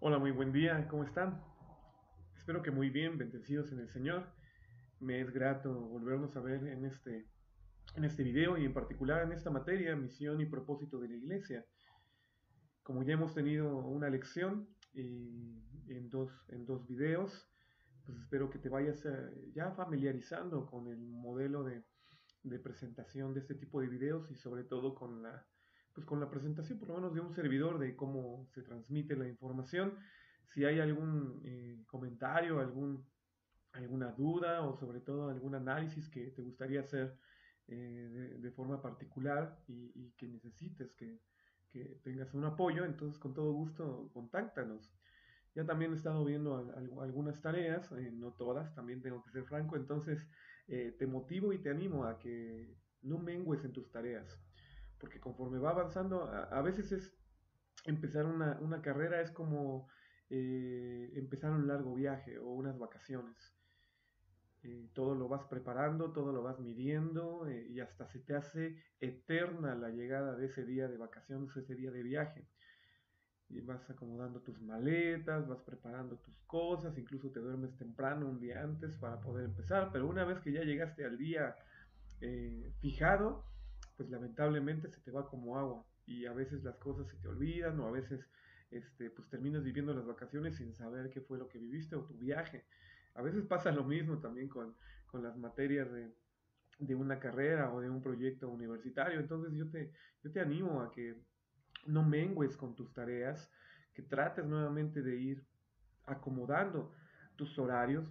Hola, muy buen día, ¿cómo están? Espero que muy bien, bendecidos en el Señor. Me es grato volvernos a ver en este video y en particular en esta materia, misión y propósito de la iglesia. Como ya hemos tenido una lección en dos videos, pues espero que te vayas ya familiarizando con el modelo de presentación de este tipo de videos y sobre todo con la presentación por lo menos de un servidor de cómo se transmite la información. Si hay algún comentario, alguna duda o sobre todo algún análisis que te gustaría hacer de forma particular y que necesites que tengas un apoyo, entonces con todo gusto contáctanos. Ya también he estado viendo algunas tareas, no todas, también tengo que ser franco, entonces te motivo y te animo a que no mengues en tus tareas, porque conforme va avanzando, a veces empezar una carrera es como empezar un largo viaje o unas vacaciones. Todo lo vas preparando, todo lo vas midiendo y hasta se te hace eterna la llegada de ese día de vacaciones, ese día de viaje. Y vas acomodando tus maletas, vas preparando tus cosas, incluso te duermes temprano un día antes para poder empezar, pero una vez que ya llegaste al día fijado, pues lamentablemente se te va como agua y a veces las cosas se te olvidan o a veces pues terminas viviendo las vacaciones sin saber qué fue lo que viviste o tu viaje. A veces pasa lo mismo también con las materias de una carrera o de un proyecto universitario, entonces yo te animo a que no mengues con tus tareas, que trates nuevamente de ir acomodando tus horarios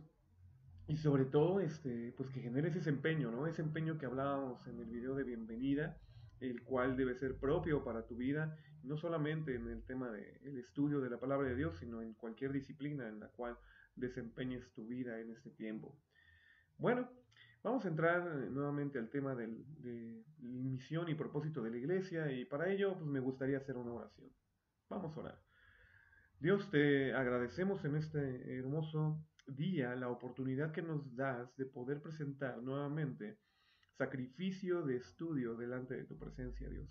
y sobre todo, pues que generes ese empeño, ¿no? Ese empeño que hablábamos en el video de bienvenida, el cual debe ser propio para tu vida, no solamente en el tema del estudio de la palabra de Dios, sino en cualquier disciplina en la cual desempeñes tu vida en este tiempo. Bueno, vamos a entrar nuevamente al tema de misión y propósito de la iglesia y para ello pues me gustaría hacer una oración. Vamos a orar. Dios, te agradecemos en este hermoso día la oportunidad que nos das de poder presentar nuevamente sacrificio de estudio delante de tu presencia, Dios.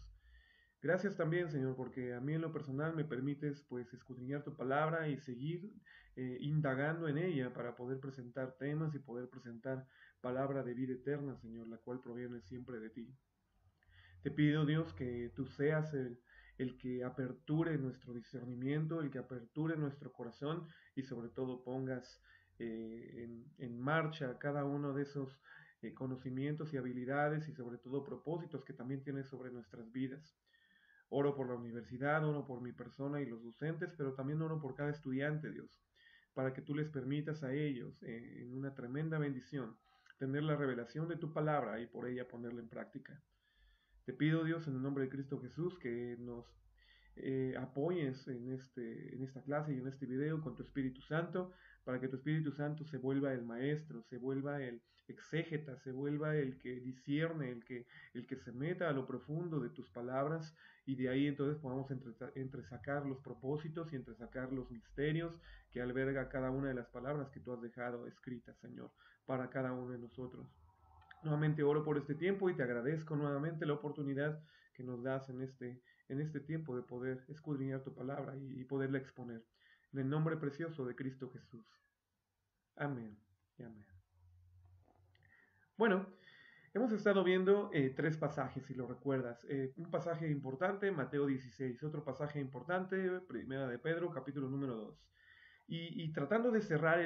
Gracias también, Señor, porque a mí en lo personal me permites pues escudriñar tu palabra y seguir indagando en ella para poder presentar temas y poder presentar palabra de vida eterna, Señor, la cual proviene siempre de ti. Te pido, Dios, que tú seas el que aperture nuestro discernimiento, el que aperture nuestro corazón y sobre todo pongas en marcha cada uno de esos conocimientos y habilidades y sobre todo propósitos que también tienes sobre nuestras vidas. Oro por la universidad, oro por mi persona y los docentes, pero también oro por cada estudiante, Dios, para que tú les permitas a ellos, en una tremenda bendición, tener la revelación de tu palabra y por ella ponerla en práctica. Te pido, Dios, en el nombre de Cristo Jesús, que nos apoyes en esta clase y en este video con tu Espíritu Santo, para que tu Espíritu Santo se vuelva el maestro, se vuelva el exégeta, se vuelva el que discierne, el que se meta a lo profundo de tus palabras y de ahí entonces podamos entresacar los propósitos y entresacar los misterios que alberga cada una de las palabras que tú has dejado escritas, Señor, para cada uno de nosotros. Nuevamente oro por este tiempo y te agradezco nuevamente la oportunidad que nos das en este tiempo de poder escudriñar tu palabra y poderla exponer. En el nombre precioso de Cristo Jesús. Amén y amén. Bueno, hemos estado viendo tres pasajes, si lo recuerdas. Un pasaje importante, Mateo 16. Otro pasaje importante, Primera de Pedro, capítulo número 2. Y tratando de cerrar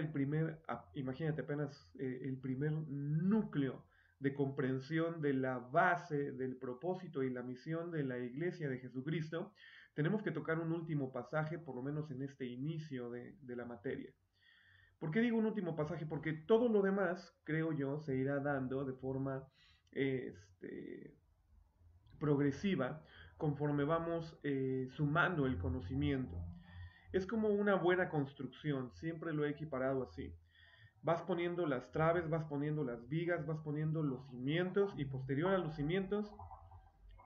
imagínate apenas el primer núcleo de comprensión de la base del propósito y la misión de la iglesia de Jesucristo, tenemos que tocar un último pasaje, por lo menos en este inicio de la materia. ¿Por qué digo un último pasaje? Porque todo lo demás, creo yo, se irá dando de forma progresiva conforme vamos sumando el conocimiento. Es como una buena construcción, siempre lo he equiparado así. Vas poniendo las traves, vas poniendo las vigas, vas poniendo los cimientos y posterior a los cimientos,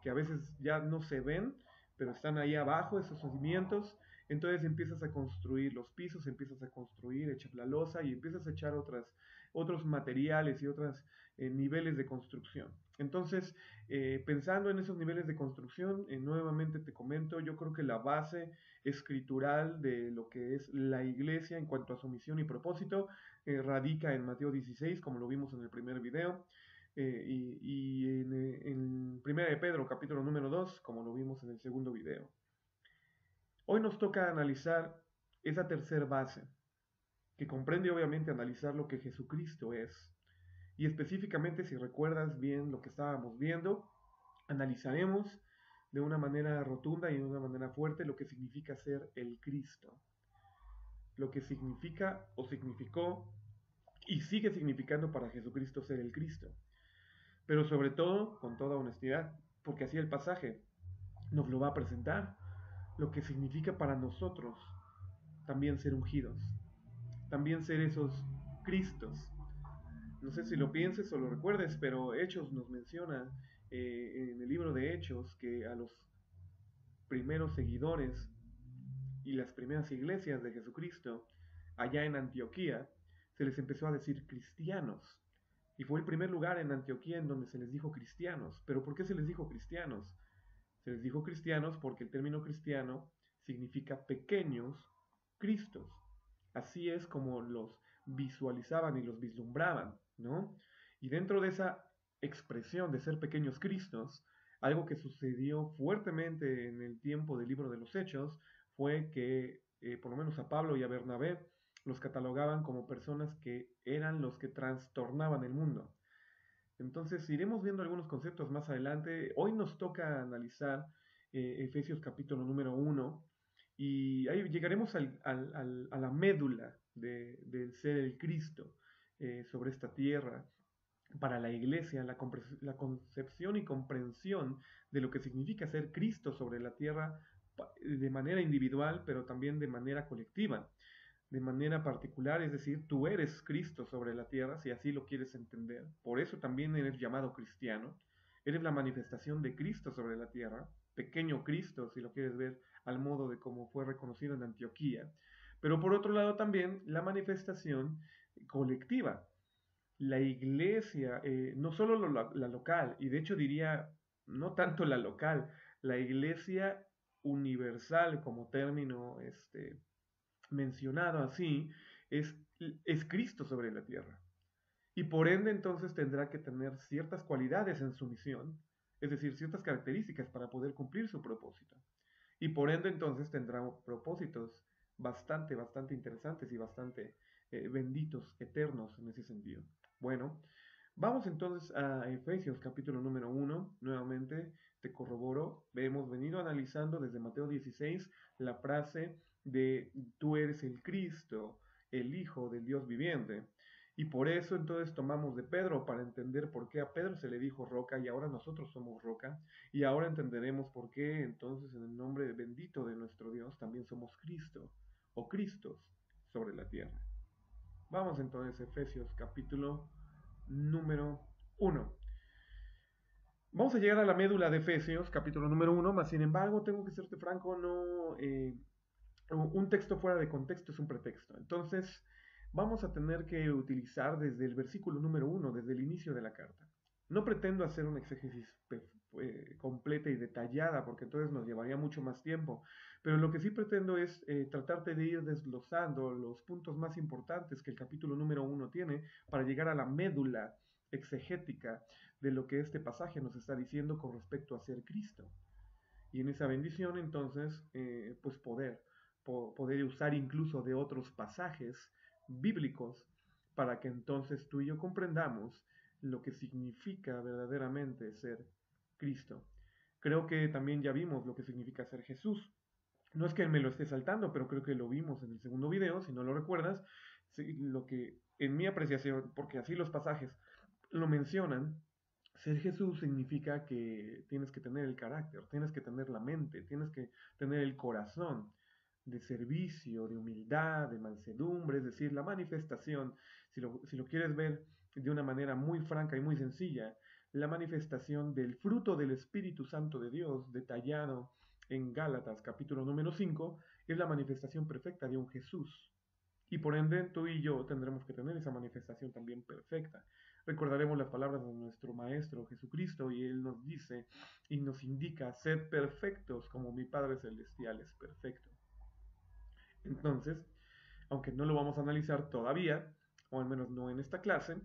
que a veces ya no se ven, pero están ahí abajo esos cimientos. Entonces empiezas a construir los pisos, empiezas a construir, echas la losa y empiezas a echar otros materiales y otros niveles de construcción. Entonces, pensando en esos niveles de construcción, nuevamente te comento, yo creo que la base escritural de lo que es la iglesia en cuanto a su misión y propósito radica en Mateo 16, como lo vimos en el primer video, y en 1 de Pedro, capítulo número 2, como lo vimos en el segundo video. Hoy nos toca analizar esa tercera base, que comprende obviamente analizar lo que Jesucristo es. Y específicamente, si recuerdas bien lo que estábamos viendo, analizaremos de una manera rotunda y de una manera fuerte lo que significa ser el Cristo. Lo que significa o significó y sigue significando para Jesucristo ser el Cristo. Pero sobre todo, con toda honestidad, porque así el pasaje nos lo va a presentar, lo que significa para nosotros también ser ungidos, también ser esos Cristos. No sé si lo pienses o lo recuerdes, pero Hechos nos menciona en el libro de Hechos que a los primeros seguidores y las primeras iglesias de Jesucristo allá en Antioquía se les empezó a decir cristianos. Y fue el primer lugar en Antioquía en donde se les dijo cristianos. ¿Pero por qué se les dijo cristianos? Se les dijo cristianos porque el término cristiano significa pequeños Cristos. Así es como los visualizaban y los vislumbraban, ¿no? Y dentro de esa expresión de ser pequeños Cristos, algo que sucedió fuertemente en el tiempo del libro de los Hechos fue que por lo menos a Pablo y a Bernabé los catalogaban como personas que eran los que trastornaban el mundo. Entonces iremos viendo algunos conceptos más adelante. Hoy nos toca analizar Efesios capítulo número 1 y ahí llegaremos a la médula del ser el Cristo sobre esta tierra para la iglesia, la concepción y comprensión de lo que significa ser Cristo sobre la tierra de manera individual, pero también de manera colectiva, de manera particular, es decir, tú eres Cristo sobre la tierra, si así lo quieres entender. Por eso también eres llamado cristiano. Eres la manifestación de Cristo sobre la tierra, pequeño Cristo, si lo quieres ver al modo de cómo fue reconocido en Antioquía. Pero por otro lado también la manifestación colectiva. La iglesia, no solo la local, y de hecho diría, no tanto la local, la iglesia universal como término mencionado así, es Cristo sobre la tierra. Y por ende entonces tendrá que tener ciertas cualidades en su misión, es decir, ciertas características para poder cumplir su propósito. Y por ende entonces tendrá propósitos bastante interesantes y bastante benditos, eternos en ese sentido. Bueno, vamos entonces a Efesios capítulo número 1, nuevamente te corroboro, hemos venido analizando desde Mateo 16 la frase de tú eres el Cristo, el Hijo del Dios viviente. Y por eso entonces tomamos de Pedro para entender por qué a Pedro se le dijo roca y ahora nosotros somos roca. Y ahora entenderemos por qué entonces en el nombre bendito de nuestro Dios también somos Cristo o Cristos sobre la tierra. Vamos entonces a Efesios capítulo número 1. Vamos a llegar a la médula de Efesios capítulo número 1, más sin embargo tengo que serte franco, no... un texto fuera de contexto es un pretexto. Entonces, vamos a tener que utilizar desde el versículo número 1, desde el inicio de la carta. No pretendo hacer una exégesis completa y detallada, porque entonces nos llevaría mucho más tiempo, pero lo que sí pretendo es tratarte de ir desglosando los puntos más importantes que el capítulo número 1 tiene para llegar a la médula exegética de lo que este pasaje nos está diciendo con respecto a ser Cristo. Y en esa bendición entonces, pues poder usar incluso de otros pasajes bíblicos para que entonces tú y yo comprendamos lo que significa verdaderamente ser Cristo. Creo que también ya vimos lo que significa ser Jesús. No es que me lo esté saltando, pero creo que lo vimos en el segundo video, si no lo recuerdas, lo que en mi apreciación, porque así los pasajes lo mencionan, ser Jesús significa que tienes que tener el carácter, tienes que tener la mente, tienes que tener el corazón de servicio, de humildad, de mansedumbre, es decir, la manifestación, si lo quieres ver de una manera muy franca y muy sencilla, la manifestación del fruto del Espíritu Santo de Dios detallado en Gálatas capítulo número 5, es la manifestación perfecta de un Jesús. Y por ende tú y yo tendremos que tener esa manifestación también perfecta. Recordaremos las palabras de nuestro Maestro Jesucristo y Él nos dice y nos indica ser perfectos como mi Padre Celestial es perfecto. Entonces, aunque no lo vamos a analizar todavía, o al menos no en esta clase,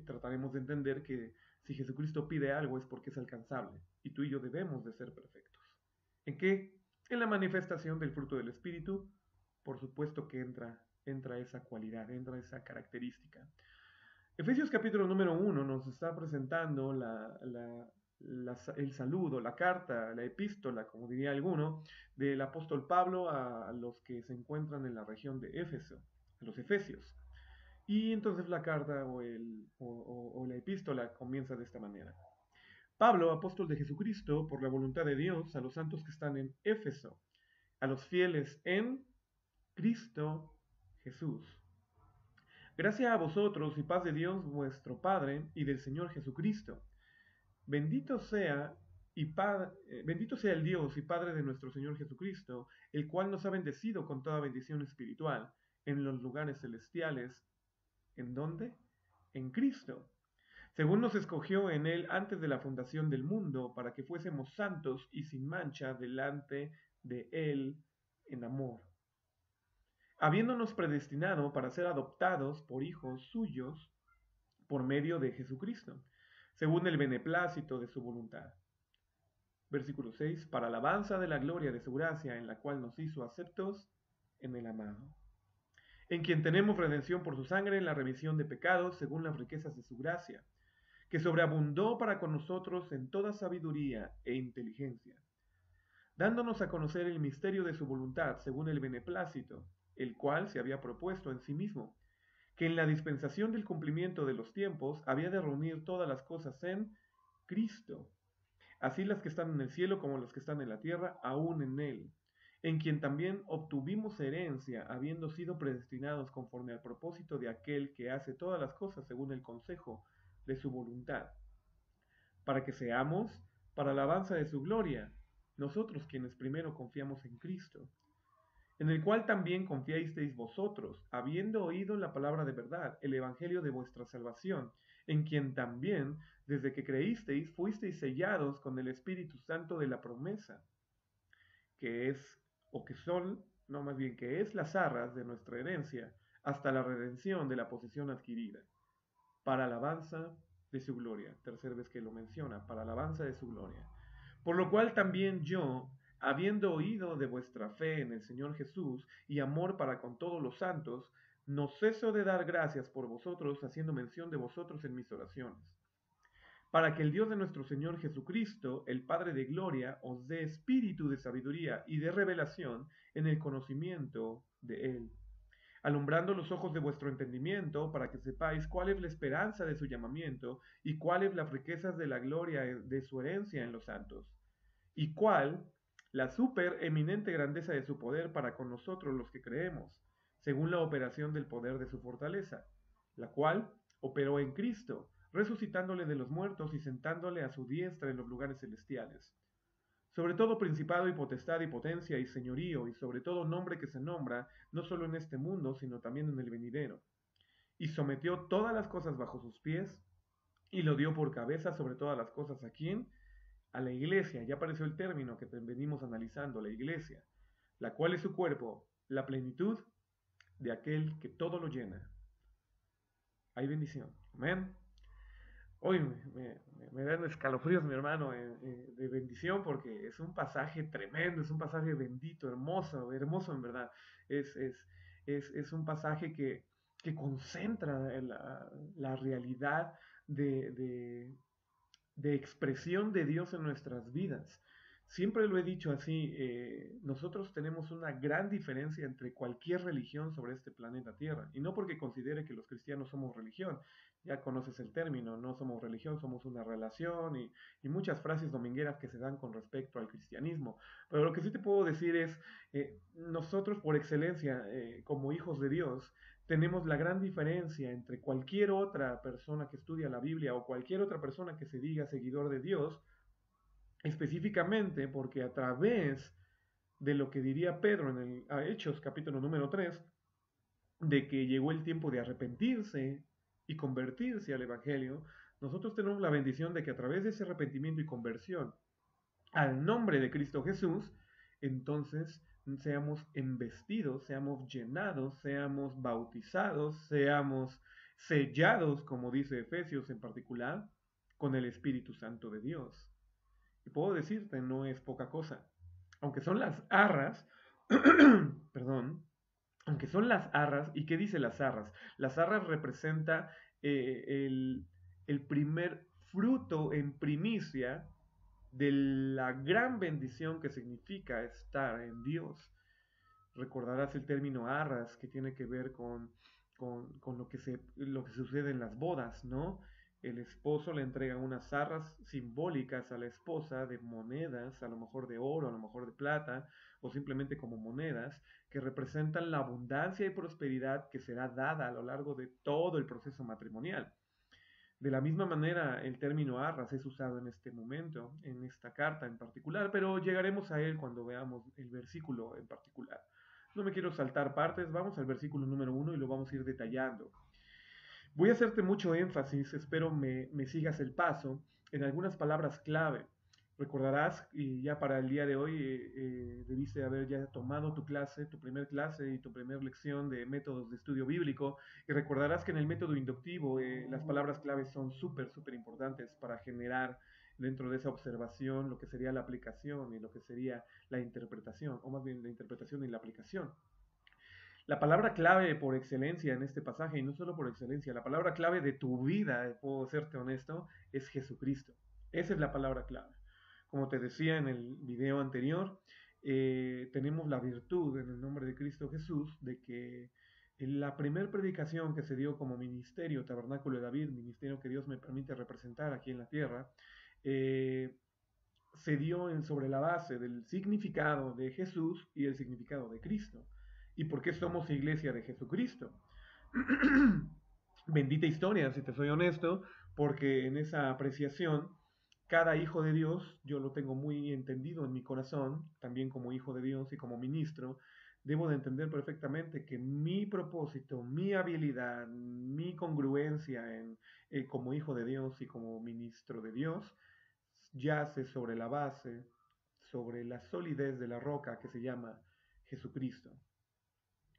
trataremos de entender que si Jesucristo pide algo es porque es alcanzable y tú y yo debemos de ser perfectos. ¿En qué? En la manifestación del fruto del Espíritu, por supuesto que entra esa cualidad, entra esa característica. Efesios capítulo número 1 nos está presentando el saludo, la carta, la epístola, como diría alguno, del apóstol Pablo a los que se encuentran en la región de Éfeso, a los efesios. Y entonces la carta o la epístola comienza de esta manera. Pablo, apóstol de Jesucristo, por la voluntad de Dios, a los santos que están en Éfeso, a los fieles en Cristo Jesús. Gracias a vosotros y paz de Dios vuestro Padre y del Señor Jesucristo. Bendito sea bendito sea el Dios y Padre de nuestro Señor Jesucristo, el cual nos ha bendecido con toda bendición espiritual en los lugares celestiales. ¿En dónde? En Cristo. Según nos escogió en Él antes de la fundación del mundo, para que fuésemos santos y sin mancha delante de Él en amor, habiéndonos predestinado para ser adoptados por hijos suyos por medio de Jesucristo, según el beneplácito de su voluntad. Versículo 6, para alabanza de la gloria de su gracia, en la cual nos hizo aceptos en el amado, en quien tenemos redención por su sangre, en la remisión de pecados, según las riquezas de su gracia, que sobreabundó para con nosotros en toda sabiduría e inteligencia, dándonos a conocer el misterio de su voluntad, según el beneplácito, el cual se había propuesto en sí mismo, que en la dispensación del cumplimiento de los tiempos había de reunir todas las cosas en Cristo, así las que están en el cielo como las que están en la tierra, aún en Él, en quien también obtuvimos herencia, habiendo sido predestinados conforme al propósito de aquel que hace todas las cosas según el consejo de su voluntad, para que seamos para alabanza de su gloria, nosotros quienes primero confiamos en Cristo, en el cual también confiasteis vosotros, habiendo oído la palabra de verdad, el evangelio de vuestra salvación, en quien también, desde que creísteis, fuisteis sellados con el Espíritu Santo de la promesa, que es, o que son, no más bien que es las arras de nuestra herencia, hasta la redención de la posesión adquirida, para alabanza de su gloria. Tercera vez que lo menciona, para alabanza de su gloria. Por lo cual también yo, habiendo oído de vuestra fe en el Señor Jesús y amor para con todos los santos, no ceso de dar gracias por vosotros, haciendo mención de vosotros en mis oraciones, para que el Dios de nuestro Señor Jesucristo, el Padre de gloria, os dé espíritu de sabiduría y de revelación en el conocimiento de Él, alumbrando los ojos de vuestro entendimiento, para que sepáis cuál es la esperanza de su llamamiento y cuáles las riquezas de la gloria de su herencia en los santos, y cuál la supereminente grandeza de su poder para con nosotros los que creemos, según la operación del poder de su fortaleza, la cual operó en Cristo, resucitándole de los muertos y sentándole a su diestra en los lugares celestiales, sobre todo principado y potestad y potencia y señorío, y sobre todo nombre que se nombra, no solo en este mundo, sino también en el venidero. Y sometió todas las cosas bajo sus pies, y lo dio por cabeza sobre todas las cosas. ¿A quién? A la iglesia. Ya apareció el término que venimos analizando, la iglesia, la cual es su cuerpo, la plenitud de aquel que todo lo llena. Hay bendición. Amén. Hoy me dan escalofríos, mi hermano, de bendición, porque es un pasaje tremendo, es un pasaje bendito, hermoso, hermoso en verdad. Es, es, es un pasaje que concentra la realidad de, de, de expresión de Dios en nuestras vidas. Siempre lo he dicho así, nosotros tenemos una gran diferencia entre cualquier religión sobre este planeta Tierra, y no porque considere que los cristianos somos religión, ya conoces el término, no somos religión, somos una relación, y muchas frases domingueras que se dan con respecto al cristianismo, pero lo que sí te puedo decir es, nosotros por excelencia, como hijos de Dios, tenemos la gran diferencia entre cualquier otra persona que estudia la Biblia o cualquier otra persona que se diga seguidor de Dios, específicamente porque a través de lo que diría Pedro en Hechos capítulo número 3, de que llegó el tiempo de arrepentirse y convertirse al Evangelio, nosotros tenemos la bendición de que a través de ese arrepentimiento y conversión al nombre de Cristo Jesús, entonces seamos embestidos, seamos llenados, seamos bautizados, seamos sellados, como dice Efesios en particular, con el Espíritu Santo de Dios. Y puedo decirte, no es poca cosa. Aunque son las arras, perdón, aunque son las arras, ¿y qué dice las arras? Las arras representa el primer fruto en primicia de la gran bendición que significa estar en Dios. Recordarás el término arras, que tiene que ver con lo que sucede en las bodas, ¿no? El esposo le entrega unas arras simbólicas a la esposa de monedas, a lo mejor de oro, a lo mejor de plata, o simplemente como monedas, que representan la abundancia y prosperidad que será dada a lo largo de todo el proceso matrimonial. De la misma manera, el término arras es usado en este momento, en esta carta en particular, pero llegaremos a él cuando veamos el versículo en particular. No me quiero saltar partes, vamos al versículo número 1 y lo vamos a ir detallando. Voy a hacerte mucho énfasis, espero me sigas el paso, en algunas palabras clave. Recordarás, y ya para el día de hoy debiste haber ya tomado tu clase, tu primer clase y tu primer lección de métodos de estudio bíblico, y recordarás que en el método inductivo las palabras claves son súper importantes para generar dentro de esa observación lo que sería la aplicación y lo que sería la interpretación, o más bien la interpretación y la aplicación. La palabra clave por excelencia en este pasaje, y no solo por excelencia, la palabra clave de tu vida, puedo serte honesto, es Jesucristo. Esa es la palabra clave. Como te decía en el video anterior, tenemos la virtud en el nombre de Cristo Jesús de que en la primer predicación que se dio como ministerio, Tabernáculo de David, ministerio que Dios me permite representar aquí en la tierra, eh, se dio sobre la base del significado de Jesús y el significado de Cristo. ¿Y por qué somos iglesia de Jesucristo? Bendita historia, si te soy honesto, porque en esa apreciación, cada hijo de Dios, yo lo tengo muy entendido en mi corazón, también como hijo de Dios y como ministro, debo de entender perfectamente que mi propósito, mi habilidad, mi congruencia como hijo de Dios y como ministro de Dios, yace sobre la base, sobre la solidez de la roca que se llama Jesucristo.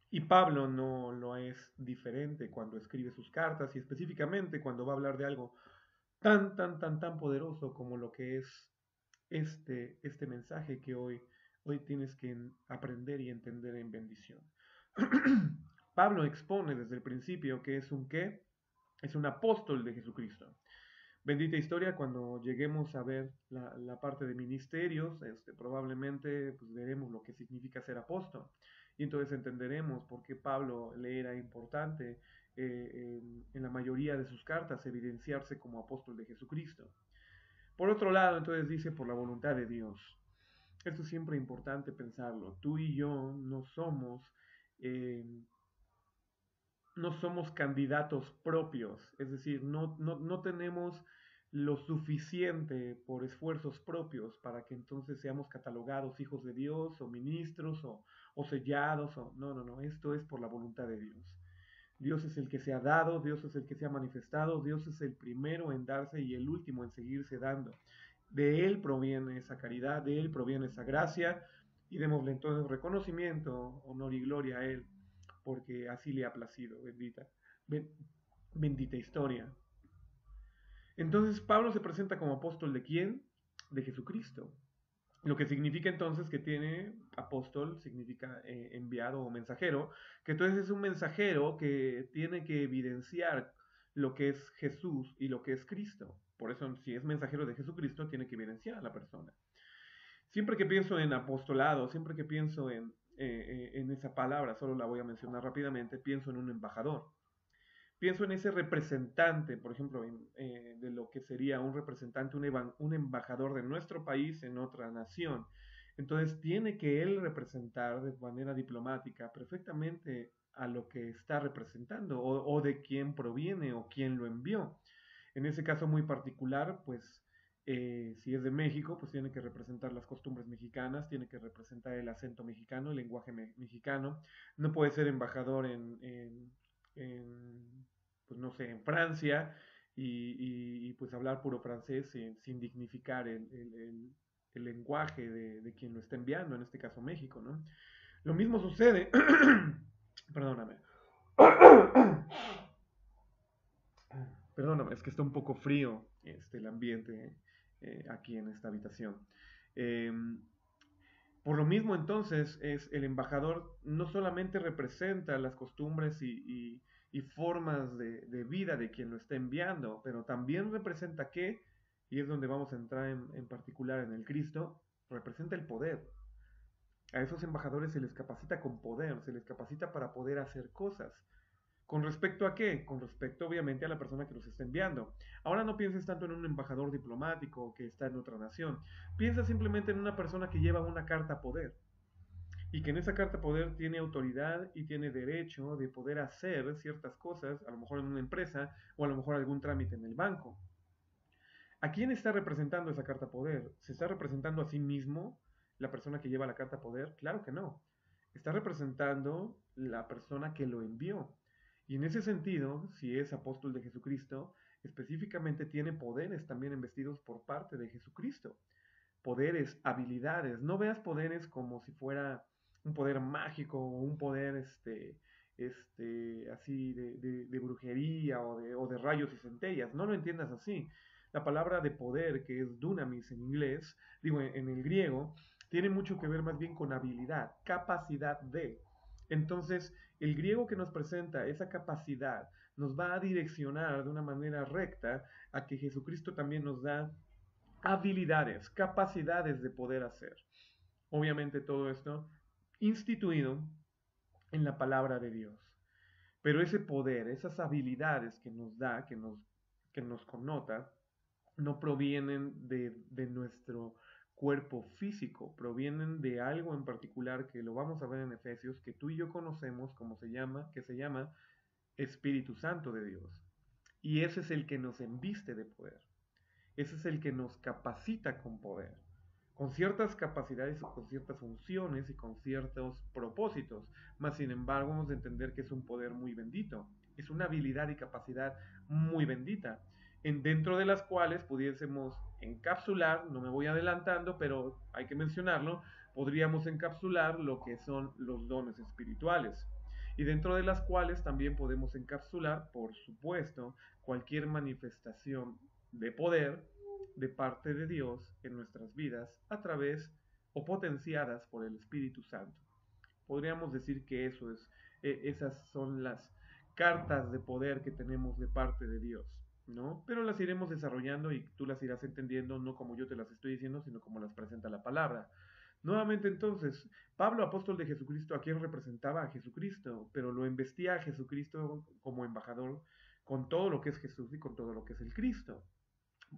Y Pablo no lo es diferente cuando escribe sus cartas y específicamente cuando va a hablar de algo tan poderoso como lo que es este mensaje que hoy tienes que aprender y entender en bendición. Pablo expone desde el principio que es un qué, es un apóstol de Jesucristo. Bendita historia, cuando lleguemos a ver la parte de ministerios, probablemente pues, veremos lo que significa ser apóstol. Y entonces entenderemos por qué Pablo le era importante en la mayoría de sus cartas evidenciarse como apóstol de Jesucristo. Por otro lado, entonces dice por la voluntad de Dios. Esto es siempre importante pensarlo. Tú y yo eh, no somos candidatos propios, es decir, no tenemos lo suficiente por esfuerzos propios para que entonces seamos catalogados hijos de Dios o ministros o sellados. No, esto es por la voluntad de Dios. Dios es el que se ha dado, Dios es el que se ha manifestado, Dios es el primero en darse y el último en seguirse dando. De Él proviene esa caridad, de Él proviene esa gracia y démosle entonces reconocimiento, honor y gloria a Él porque así le ha placido, bendita historia. Entonces Pablo se presenta como apóstol de quién? De Jesucristo. Lo que significa entonces que tiene apóstol, significa enviado o mensajero, que entonces es un mensajero que tiene que evidenciar lo que es Jesús y lo que es Cristo. Por eso, si es mensajero de Jesucristo, tiene que evidenciar a la persona. Siempre que pienso en apostolado, siempre que pienso en esa palabra, solo la voy a mencionar rápidamente, pienso en un embajador. Pienso en ese representante, por ejemplo, de lo que sería un representante, un embajador de nuestro país en otra nación. Entonces tiene que él representar de manera diplomática perfectamente a lo que está representando o de quién proviene o quién lo envió. En ese caso muy particular, pues Si es de México, pues tiene que representar las costumbres mexicanas, tiene que representar el acento mexicano, el lenguaje mexicano. No puede ser embajador pues no sé, en Francia y, pues hablar puro francés sin dignificar el lenguaje de quien lo está enviando, en este caso México, ¿no? Lo mismo sucede, perdóname, perdóname, es que está un poco frío el ambiente aquí en esta habitación. Eh, por lo mismo, entonces, es el embajador no solamente representa las costumbres y formas de vida de quien lo está enviando, pero también representa que, y es donde vamos a entrar en particular en el Cristo, representa el poder. A esos embajadores se les capacita con poder, se les capacita para poder hacer cosas. ¿Con respecto a qué? Con respecto obviamente a la persona que los está enviando. Ahora no pienses tanto en un embajador diplomático que está en otra nación. Piensa simplemente en una persona que lleva una carta poder y que en esa carta poder tiene autoridad y tiene derecho de poder hacer ciertas cosas, a lo mejor en una empresa o a lo mejor algún trámite en el banco. ¿A quién está representando esa carta poder? ¿Se está representando a sí mismo la persona que lleva la carta poder? Claro que no. Está representando la persona que lo envió. Y en ese sentido, si es apóstol de Jesucristo, específicamente tiene poderes también investidos por parte de Jesucristo. Poderes, habilidades. No veas poderes como si fuera un poder mágico o un poder así de brujería o de rayos y centellas. No lo entiendas así. La palabra de poder, que es dunamis en inglés, digo en el griego, tiene mucho que ver más bien con habilidad, capacidad de. Entonces, el griego que nos presenta esa capacidad nos va a direccionar de una manera recta a que Jesucristo también nos da habilidades, capacidades de poder hacer. Obviamente todo esto instituido en la palabra de Dios. Pero ese poder, esas habilidades que nos da, que nos connota, no provienen de nuestro cuerpo físico, provienen de algo en particular que lo vamos a ver en Efesios, que tú y yo conocemos, como se llama, que se llama Espíritu Santo de Dios. Y ese es el que nos embiste de poder. Ese es el que nos capacita con poder, con ciertas capacidades o con ciertas funciones y con ciertos propósitos. Mas, sin embargo, hemos de entender que es un poder muy bendito. Es una habilidad y capacidad muy bendita, dentro de las cuales pudiésemos encapsular, no me voy adelantando, pero hay que mencionarlo, podríamos encapsular lo que son los dones espirituales. Y dentro de las cuales también podemos encapsular, por supuesto, cualquier manifestación de poder de parte de Dios en nuestras vidas a través o potenciadas por el Espíritu Santo. Podríamos decir que esas son las cartas de poder que tenemos de parte de Dios, ¿no? Pero las iremos desarrollando y tú las irás entendiendo no como yo te las estoy diciendo, sino como las presenta la palabra. Nuevamente entonces, Pablo, apóstol de Jesucristo, ¿a quién representaba? A Jesucristo, pero lo investía a Jesucristo como embajador con todo lo que es Jesús y con todo lo que es el Cristo.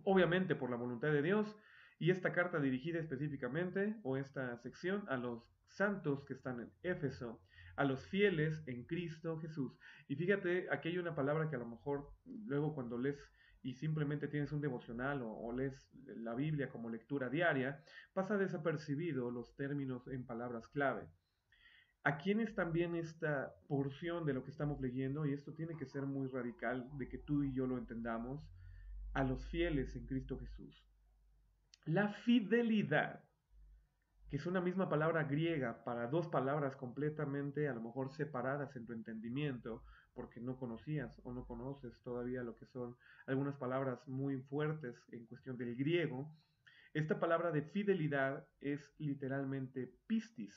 Obviamente por la voluntad de Dios, y esta carta dirigida específicamente, o esta sección, a los santos que están en Éfeso, a los fieles en Cristo Jesús. Y fíjate, aquí hay una palabra que a lo mejor luego cuando lees y simplemente tienes un devocional o lees la Biblia como lectura diaria, pasa desapercibido los términos en palabras clave. ¿A quién es también esta porción de lo que estamos leyendo? Y esto tiene que ser muy radical, de que tú y yo lo entendamos, a los fieles en Cristo Jesús. La fidelidad, que es una misma palabra griega para dos palabras completamente a lo mejor separadas en tu entendimiento, porque no conocías o no conoces todavía lo que son algunas palabras muy fuertes en cuestión del griego. Esta palabra de fidelidad es literalmente pistis.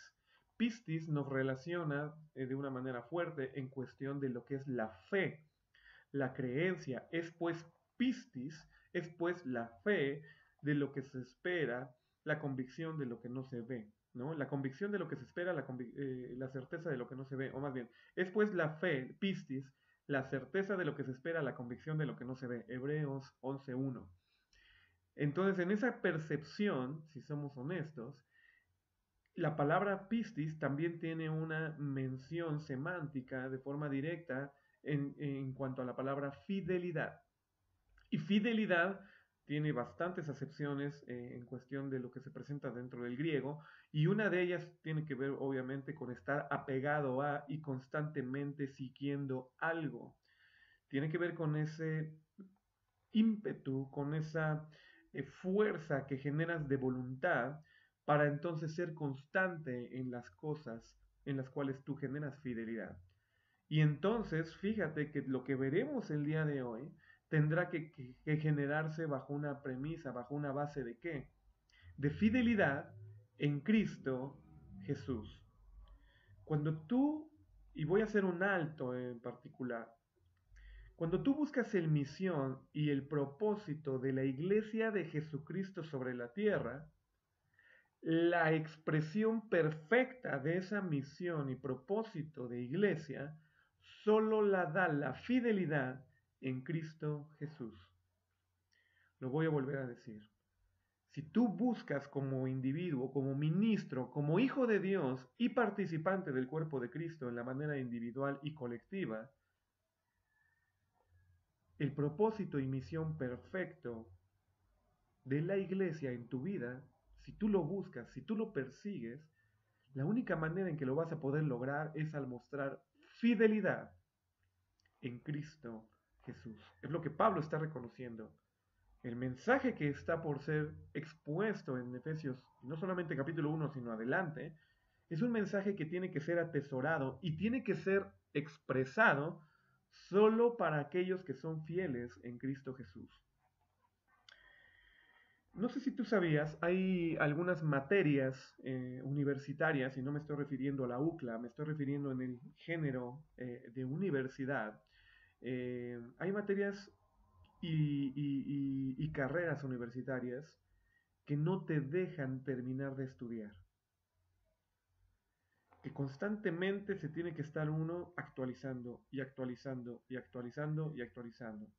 Pistis nos relaciona de una manera fuerte en cuestión de lo que es la fe, la creencia. Es pues pistis, es pues la fe de lo que se espera, la convicción de lo que no se ve, ¿no? La convicción de lo que se espera, la certeza de lo que no se ve, o más bien, es pues la fe, pistis, la certeza de lo que se espera, la convicción de lo que no se ve. Hebreos 11:1. Entonces, en esa percepción, si somos honestos, la palabra pistis también tiene una mención semántica de forma directa en cuanto a la palabra fidelidad. Y fidelidad tiene bastantes acepciones en cuestión de lo que se presenta dentro del griego, y una de ellas tiene que ver obviamente con estar apegado a y constantemente siguiendo algo. Tiene que ver con ese ímpetu, con esa fuerza que generas de voluntad para entonces ser constante en las cosas en las cuales tú generas fidelidad. Y entonces, fíjate que lo que veremos el día de hoy tendrá que generarse bajo una premisa, bajo una base de qué? De fidelidad en Cristo Jesús. Cuando tú, y voy a hacer un alto en particular, cuando tú buscas el misión y el propósito de la iglesia de Jesucristo sobre la tierra, la expresión perfecta de esa misión y propósito de iglesia solo la da la fidelidad en Cristo Jesús. Lo voy a volver a decir. Si tú buscas como individuo, como ministro, como hijo de Dios y participante del cuerpo de Cristo en la manera individual y colectiva, el propósito y misión perfecto de la iglesia en tu vida, si tú lo buscas, si tú lo persigues, la única manera en que lo vas a poder lograr es al mostrar fidelidad en Cristo Jesús. Es lo que Pablo está reconociendo. El mensaje que está por ser expuesto en Efesios, no solamente capítulo 1, sino adelante, es un mensaje que tiene que ser atesorado y tiene que ser expresado solo para aquellos que son fieles en Cristo Jesús. No sé si tú sabías, hay algunas materias universitarias, y no me estoy refiriendo a la UCLA, me estoy refiriendo en el género de universidad. Hay materias y carreras universitarias que no te dejan terminar de estudiar, que constantemente se tiene que estar uno actualizando y actualizando y actualizando y actualizando.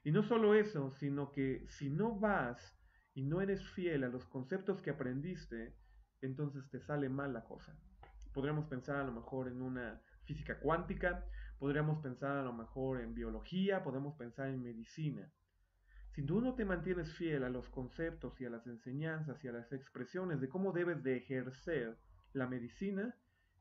Y no solo eso, sino que si no vas y no eres fiel a los conceptos que aprendiste, entonces te sale mal la cosa. Podríamos pensar a lo mejor en una física cuántica, podríamos pensar a lo mejor en biología, podemos pensar en medicina. Si tú no te mantienes fiel a los conceptos y a las enseñanzas y a las expresiones de cómo debes de ejercer la medicina,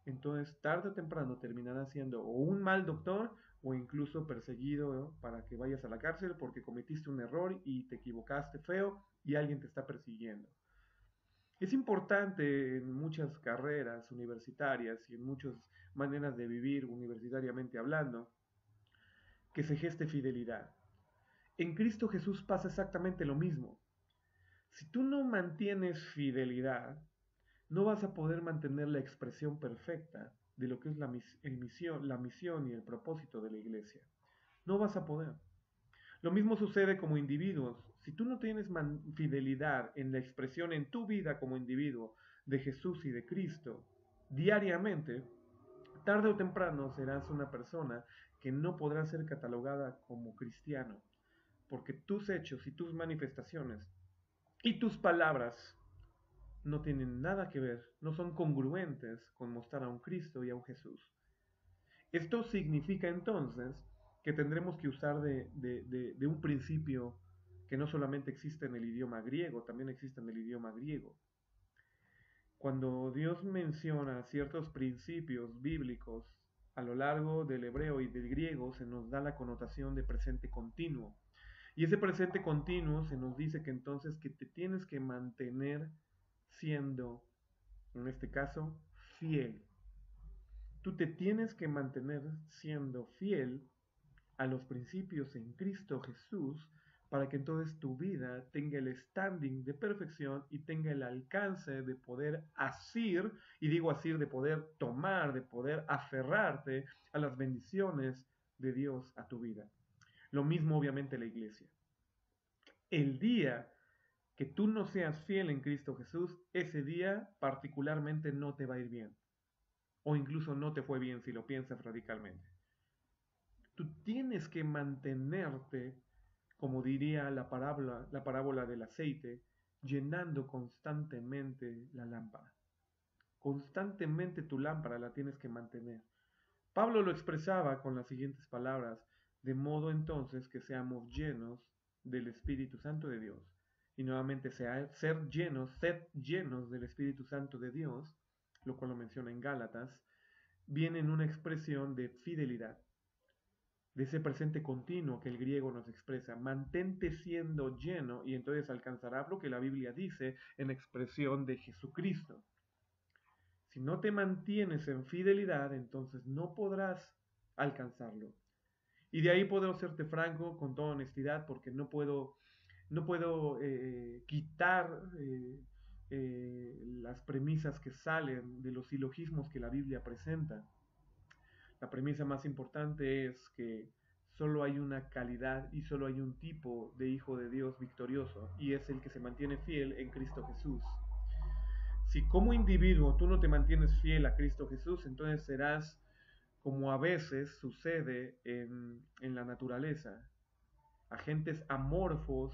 entonces tarde o temprano terminarás siendo o un mal doctor o incluso perseguido, ¿no?, para que vayas a la cárcel porque cometiste un error y te equivocaste feo y alguien te está persiguiendo. Es importante en muchas carreras universitarias y en muchas maneras de vivir universitariamente hablando que se geste fidelidad. En Cristo Jesús pasa exactamente lo mismo. Si tú no mantienes fidelidad, no vas a poder mantener la expresión perfecta de lo que es la misión y el propósito de la iglesia. No vas a poder. Lo mismo sucede como individuos. Si tú no tienes fidelidad en la expresión en tu vida como individuo de Jesús y de Cristo diariamente, tarde o temprano serás una persona que no podrá ser catalogada como cristiano, porque tus hechos y tus manifestaciones y tus palabras no tienen nada que ver, no son congruentes con mostrar a un Cristo y a un Jesús. Esto significa entonces que tendremos que usar de un principio que no solamente existe en el idioma griego, también existe en el idioma griego. Cuando Dios menciona ciertos principios bíblicos a lo largo del hebreo y del griego, se nos da la connotación de presente continuo. Y ese presente continuo se nos dice que entonces que te tienes que mantener siendo, en este caso, fiel. Tú te tienes que mantener siendo fiel a los principios en Cristo Jesús para que entonces tu vida tenga el standing de perfección y tenga el alcance de poder asir, y digo asir, de poder tomar, de poder aferrarte a las bendiciones de Dios a tu vida. Lo mismo obviamente la iglesia. El día que tú no seas fiel en Cristo Jesús, ese día particularmente no te va a ir bien. O incluso no te fue bien si lo piensas radicalmente. Tú tienes que mantenerte, como diría la parábola del aceite, llenando constantemente la lámpara. Constantemente tu lámpara la tienes que mantener. Pablo lo expresaba con las siguientes palabras: de modo entonces que seamos llenos del Espíritu Santo de Dios. Y nuevamente, sed llenos del Espíritu Santo de Dios, lo cual lo menciona en Gálatas, viene en una expresión de fidelidad, de ese presente continuo que el griego nos expresa. Mantente siendo lleno y entonces alcanzarás lo que la Biblia dice en expresión de Jesucristo. Si no te mantienes en fidelidad, entonces no podrás alcanzarlo. Y de ahí puedo serte franco con toda honestidad, porque no puedo quitar las premisas que salen de los silogismos que la Biblia presenta. La premisa más importante es que solo hay una calidad y solo hay un tipo de hijo de Dios victorioso, y es el que se mantiene fiel en Cristo Jesús. Si como individuo tú no te mantienes fiel a Cristo Jesús, entonces serás como a veces sucede en la naturaleza, agentes amorfos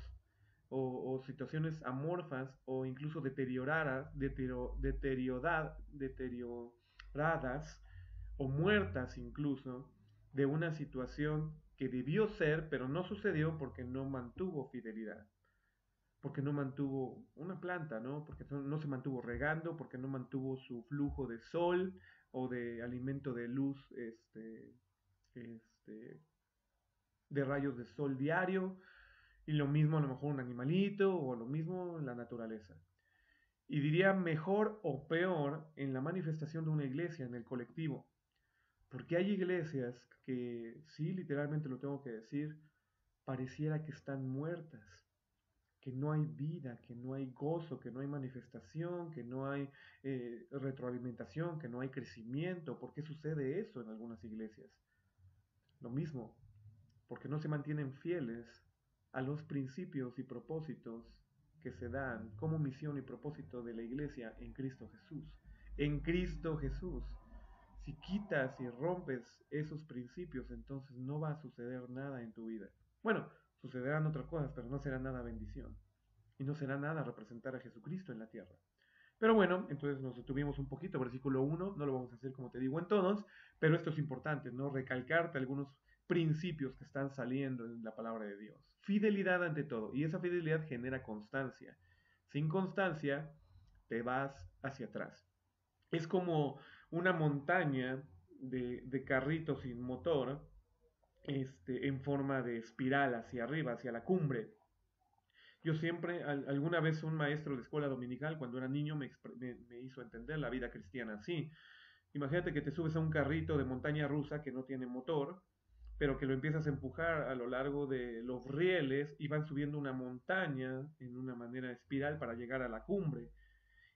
o situaciones amorfas o incluso deterioradas o muertas incluso de una situación que debió ser, pero no sucedió porque no mantuvo fidelidad, porque no mantuvo una planta, ¿no? Porque no se mantuvo regando, porque no mantuvo su flujo de sol o de alimento de luz, este, de rayos de sol diario, y lo mismo a lo mejor un animalito o lo mismo en la naturaleza. Y diría mejor o peor en la manifestación de una iglesia, en el colectivo. Porque hay iglesias que, sí, literalmente lo tengo que decir, pareciera que están muertas, que no hay vida, que no hay gozo, que no hay manifestación, que no hay retroalimentación, que no hay crecimiento. ¿Por qué sucede eso en algunas iglesias? Lo mismo, porque no se mantienen fieles a los principios y propósitos que se dan como misión y propósito de la iglesia en Cristo Jesús. En Cristo Jesús. Si quitas y rompes esos principios, entonces no va a suceder nada en tu vida. Bueno, sucederán otras cosas, pero no será nada bendición. Y no será nada representar a Jesucristo en la tierra. Pero bueno, entonces nos detuvimos un poquito, versículo 1, no lo vamos a hacer como te digo en todos, pero esto es importante, ¿no? Recalcarte algunos principios que están saliendo en la palabra de Dios. Fidelidad ante todo, y esa fidelidad genera constancia. Sin constancia, te vas hacia atrás. Es como una montaña de carritos sin motor, en forma de espiral hacia arriba, hacia la cumbre. Yo siempre, alguna vez un maestro de escuela dominical, cuando era niño, me hizo entender la vida cristiana así. Imagínate que te subes a un carrito de montaña rusa que no tiene motor, pero que lo empiezas a empujar a lo largo de los rieles y van subiendo una montaña en una manera espiral para llegar a la cumbre.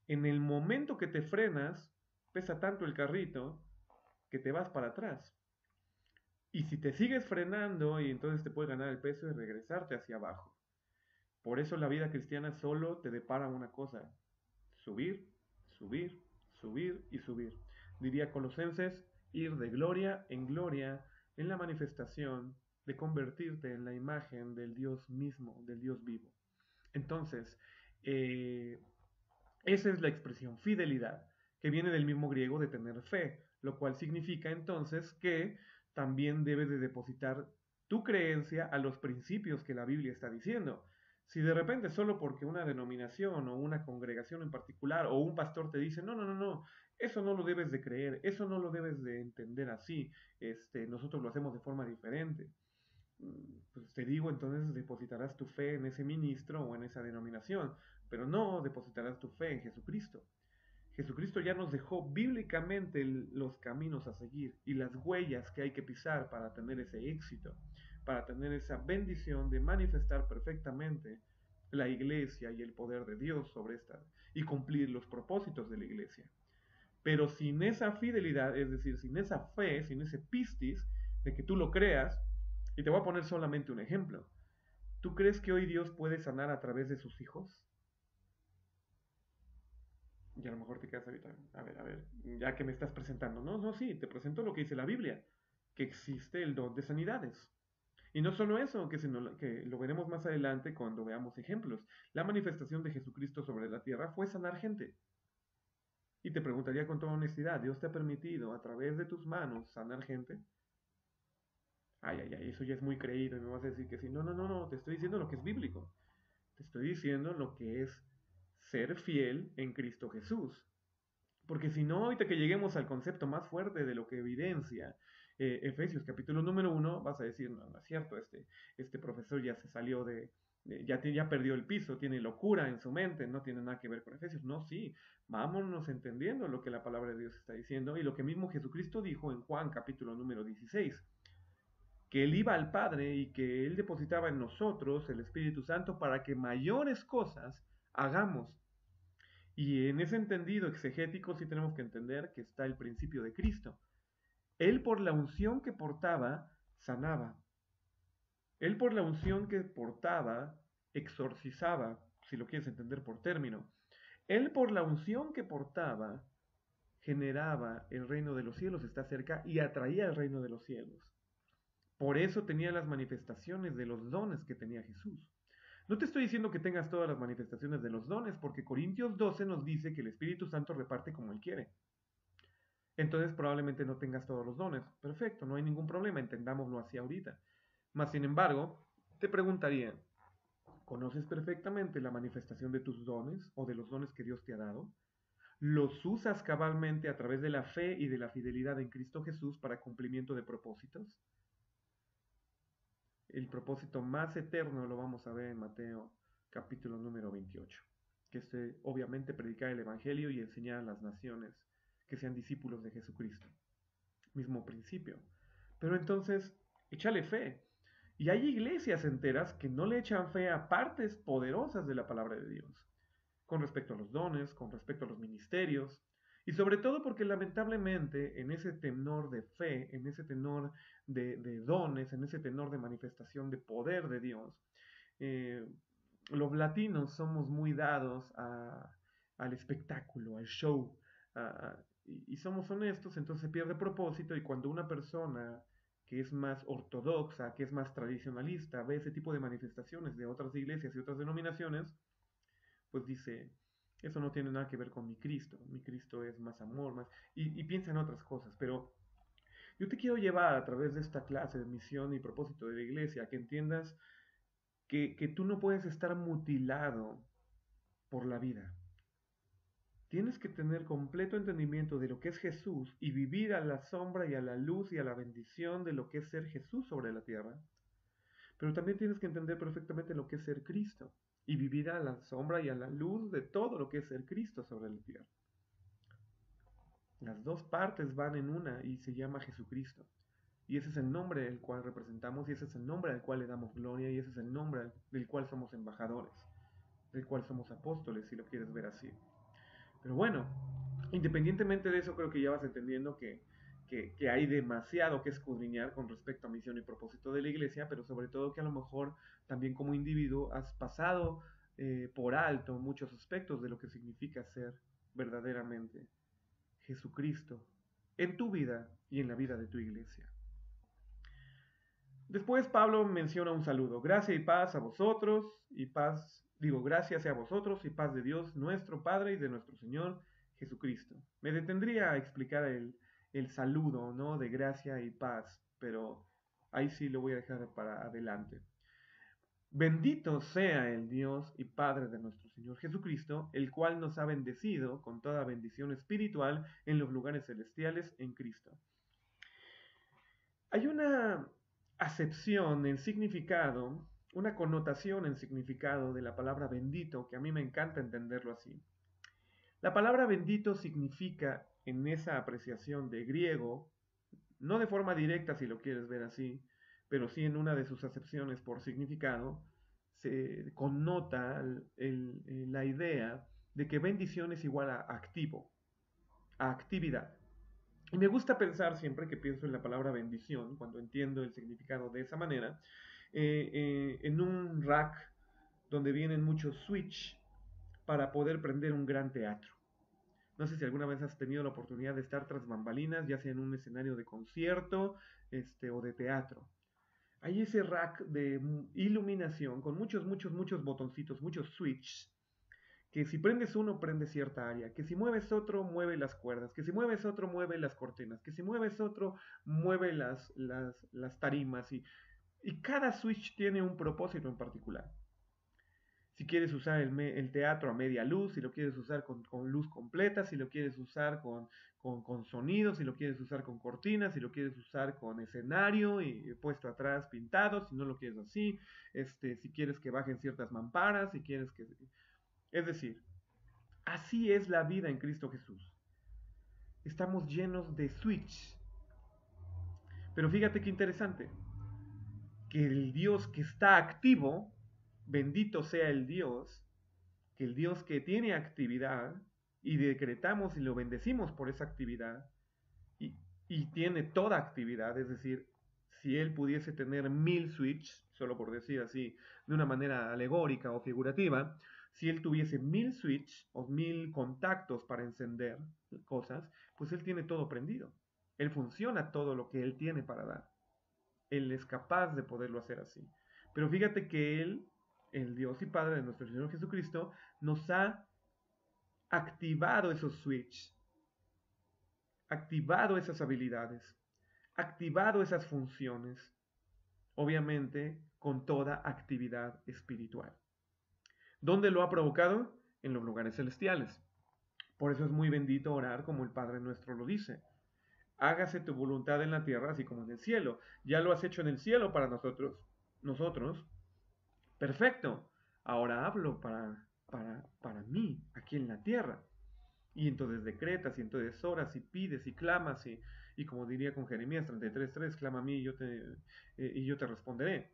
En el momento que te frenas, pesa tanto el carrito que te vas para atrás. Y si te sigues frenando, y entonces te puede ganar el peso y regresarte hacia abajo. Por eso la vida cristiana solo te depara una cosa: subir, subir, subir y subir. Diría Colosenses, ir de gloria en la manifestación de convertirte en la imagen del Dios mismo, del Dios vivo. Entonces, esa es la expresión fidelidad, que viene del mismo griego de tener fe, lo cual significa entonces que también debes de depositar tu creencia a los principios que la Biblia está diciendo. Si de repente solo porque una denominación o una congregación en particular o un pastor te dice, no, no, no, no, eso no lo debes de creer, eso no lo debes de entender así, nosotros lo hacemos de forma diferente. Pues te digo, entonces depositarás tu fe en ese ministro o en esa denominación, pero no depositarás tu fe en Jesucristo. Jesucristo ya nos dejó bíblicamente los caminos a seguir y las huellas que hay que pisar para tener ese éxito, para tener esa bendición de manifestar perfectamente la iglesia y el poder de Dios sobre esta y cumplir los propósitos de la iglesia. Pero sin esa fidelidad, es decir, sin esa fe, sin ese pistis de que tú lo creas, y te voy a poner solamente un ejemplo. ¿Tú crees que hoy Dios puede sanar a través de sus hijos? Y a lo mejor te quedas ahorita, a ver, ya que me estás presentando. No, no, sí, te presento lo que dice la Biblia, que existe el don de sanidades. Y no solo eso, que lo veremos más adelante cuando veamos ejemplos. La manifestación de Jesucristo sobre la tierra fue sanar gente. Y te preguntaría con toda honestidad, ¿Dios te ha permitido a través de tus manos sanar gente? Ay, ay, ay, eso ya es muy creído y me vas a decir que sí. No, no, no, no, te estoy diciendo lo que es bíblico. Te estoy diciendo lo que es ser fiel en Cristo Jesús. Porque si no, ahorita que lleguemos al concepto más fuerte de lo que evidencia Efesios capítulo número 1, vas a decir, no, no es cierto, este profesor ya se salió ya perdió el piso, tiene locura en su mente, no tiene nada que ver con Efesios. No, sí, vámonos entendiendo lo que la palabra de Dios está diciendo y lo que mismo Jesucristo dijo en Juan capítulo número 16, que Él iba al Padre y que Él depositaba en nosotros el Espíritu Santo para que mayores cosas hagamos. Y en ese entendido exegético sí tenemos que entender que está el principio de Cristo. Él por la unción que portaba, sanaba. Él por la unción que portaba, exorcizaba, si lo quieres entender por término. Él por la unción que portaba, generaba el reino de los cielos, está cerca, y atraía el reino de los cielos. Por eso tenía las manifestaciones de los dones que tenía Jesús. No te estoy diciendo que tengas todas las manifestaciones de los dones, porque Corintios 12 nos dice que el Espíritu Santo reparte como Él quiere. Entonces probablemente no tengas todos los dones. Perfecto, no hay ningún problema, entendámoslo así ahorita. Mas, sin embargo, te preguntaría, ¿conoces perfectamente la manifestación de tus dones o de los dones que Dios te ha dado? ¿Los usas cabalmente a través de la fe y de la fidelidad en Cristo Jesús para cumplimiento de propósitos? El propósito más eterno lo vamos a ver en Mateo capítulo número 28, que es obviamente predicar el Evangelio y enseñar a las naciones que sean discípulos de Jesucristo. Mismo principio. Pero entonces, échale fe. Y hay iglesias enteras que no le echan fe a partes poderosas de la palabra de Dios, con respecto a los dones, con respecto a los ministerios, y sobre todo porque lamentablemente en ese tenor de fe, en ese tenor de dones, en ese tenor de manifestación de poder de Dios, eh, los latinos somos muy dados al espectáculo, al show, y somos honestos, entonces se pierde propósito y cuando una persona que es más ortodoxa, que es más tradicionalista, ve ese tipo de manifestaciones de otras iglesias y otras denominaciones, pues dice, eso no tiene nada que ver con mi Cristo es más amor, más, y piensa en otras cosas, pero yo te quiero llevar a través de esta clase de misión y propósito de la iglesia, a que entiendas que tú no puedes estar mutilado por la vida. Tienes que tener completo entendimiento de lo que es Jesús y vivir a la sombra y a la luz y a la bendición de lo que es ser Jesús sobre la tierra. Pero también tienes que entender perfectamente lo que es ser Cristo y vivir a la sombra y a la luz de todo lo que es ser Cristo sobre la tierra. Las dos partes van en una y se llama Jesucristo. Y ese es el nombre del cual representamos y ese es el nombre al cual le damos gloria y ese es el nombre del cual somos embajadores, del cual somos apóstoles, si lo quieres ver así. Pero bueno, independientemente de eso, creo que ya vas entendiendo que hay demasiado que escudriñar con respecto a misión y propósito de la iglesia, pero sobre todo que a lo mejor también como individuo has pasado por alto muchos aspectos de lo que significa ser verdaderamente Jesucristo en tu vida y en la vida de tu iglesia. Después Pablo menciona un saludo. Gracia y paz a vosotros y paz, gracias sea a vosotros y paz de Dios nuestro Padre y de nuestro Señor Jesucristo. Me detendría a explicar el saludo, ¿no? De gracia y paz, pero ahí sí lo voy a dejar para adelante. Bendito sea el Dios y Padre de nuestro Señor Jesucristo, el cual nos ha bendecido con toda bendición espiritual en los lugares celestiales en Cristo. Hay una acepción en significado, una connotación en significado de la palabra bendito que a mí me encanta entenderlo así. La palabra bendito significa, en esa apreciación de griego, no de forma directa si lo quieres ver así, pero sí en una de sus acepciones por significado, se connota la idea de que bendición es igual a activo, a actividad. Y me gusta pensar siempre que pienso en la palabra bendición, cuando entiendo el significado de esa manera, en un rack donde vienen muchos switch para poder prender un gran teatro. No sé si alguna vez has tenido la oportunidad de estar tras bambalinas, ya sea en un escenario de concierto o de teatro. Hay ese rack de iluminación con muchos botoncitos, muchos switches, que si prendes uno, prende cierta área, que si mueves otro, mueve las cuerdas, que si mueves otro, mueve las cortinas, que si mueves otro, mueve las tarimas, y cada switch tiene un propósito en particular. Si quieres usar el teatro a media luz, si lo quieres usar con luz completa, si lo quieres usar con sonido, si lo quieres usar con cortinas, si lo quieres usar con escenario y puesto atrás pintado, si no lo quieres así, si quieres que bajen ciertas mamparas, si quieres que... Es decir, así es la vida en Cristo Jesús. Estamos llenos de switch. Pero fíjate qué interesante, que el Dios que está activo, bendito sea el Dios, que el Dios que tiene actividad, y decretamos y lo bendecimos por esa actividad, y, y tiene toda actividad, es decir, si él pudiese tener 1000 switches, solo por decir así, de una manera alegórica o figurativa, si él tuviese 1000 switches o 1000 contactos para encender cosas, pues él tiene todo prendido. Él funciona todo lo que él tiene para dar. Él es capaz de poderlo hacer así. Pero fíjate que él, el Dios y Padre de nuestro Señor Jesucristo, nos ha activado esos switches, activado esas habilidades, activado esas funciones, obviamente con toda actividad espiritual. ¿Dónde lo ha provocado? En los lugares celestiales. Por eso es muy bendito orar como el Padre nuestro lo dice. Hágase tu voluntad en la tierra así como en el cielo. Ya lo has hecho en el cielo para nosotros. Perfecto. Ahora hablo para mí, aquí en la tierra. Y entonces decretas, y entonces oras, y pides, y clamas, y como diría con Jeremías 33:3, clama a mí y yo te responderé.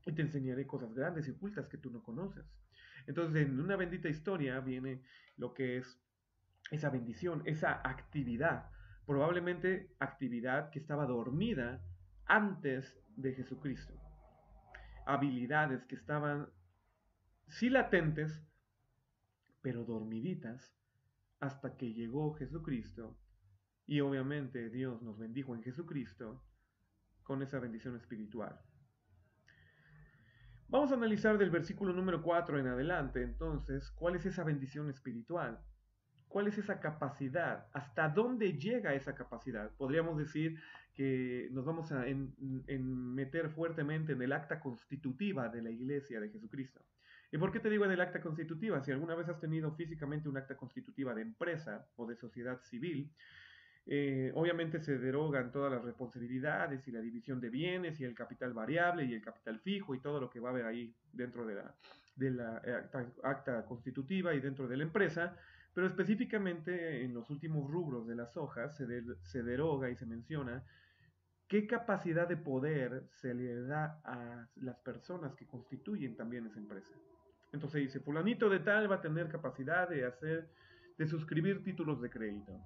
Y te enseñaré cosas grandes y ocultas que tú no conoces. Entonces, en una bendita historia viene lo que es esa bendición, esa actividad. Probablemente actividad que estaba dormida antes de Jesucristo. Habilidades que estaban sí latentes, pero dormiditas hasta que llegó Jesucristo y obviamente Dios nos bendijo en Jesucristo con esa bendición espiritual. Vamos a analizar del versículo número 4 en adelante entonces cuál es esa bendición espiritual, cuál es esa capacidad, hasta dónde llega esa capacidad. Podríamos decir que nos vamos a meter fuertemente en el acta constitutiva de la iglesia de Jesucristo. ¿Y por qué te digo en el acta constitutiva? Si alguna vez has tenido físicamente un acta constitutiva de empresa o de sociedad civil, obviamente se derogan todas las responsabilidades y la división de bienes y el capital variable y el capital fijo y todo lo que va a haber ahí dentro de la acta constitutiva y dentro de la empresa, pero específicamente en los últimos rubros de las hojas se deroga y se menciona qué capacidad de poder se le da a las personas que constituyen también esa empresa. Entonces dice, fulanito de tal va a tener capacidad de suscribir títulos de crédito,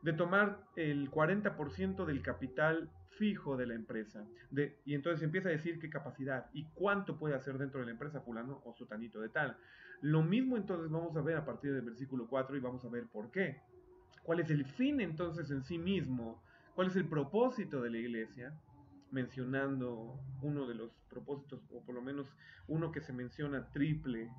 de tomar el 40% del capital fijo de la empresa. Y entonces empieza a decir qué capacidad y cuánto puede hacer dentro de la empresa fulano o sutanito de tal. Lo mismo entonces vamos a ver a partir del versículo 4 y vamos a ver por qué. ¿Cuál es el fin entonces en sí mismo? ¿Cuál es el propósito de la iglesia? Mencionando uno de los propósitos, o por lo menos uno que se menciona triplemente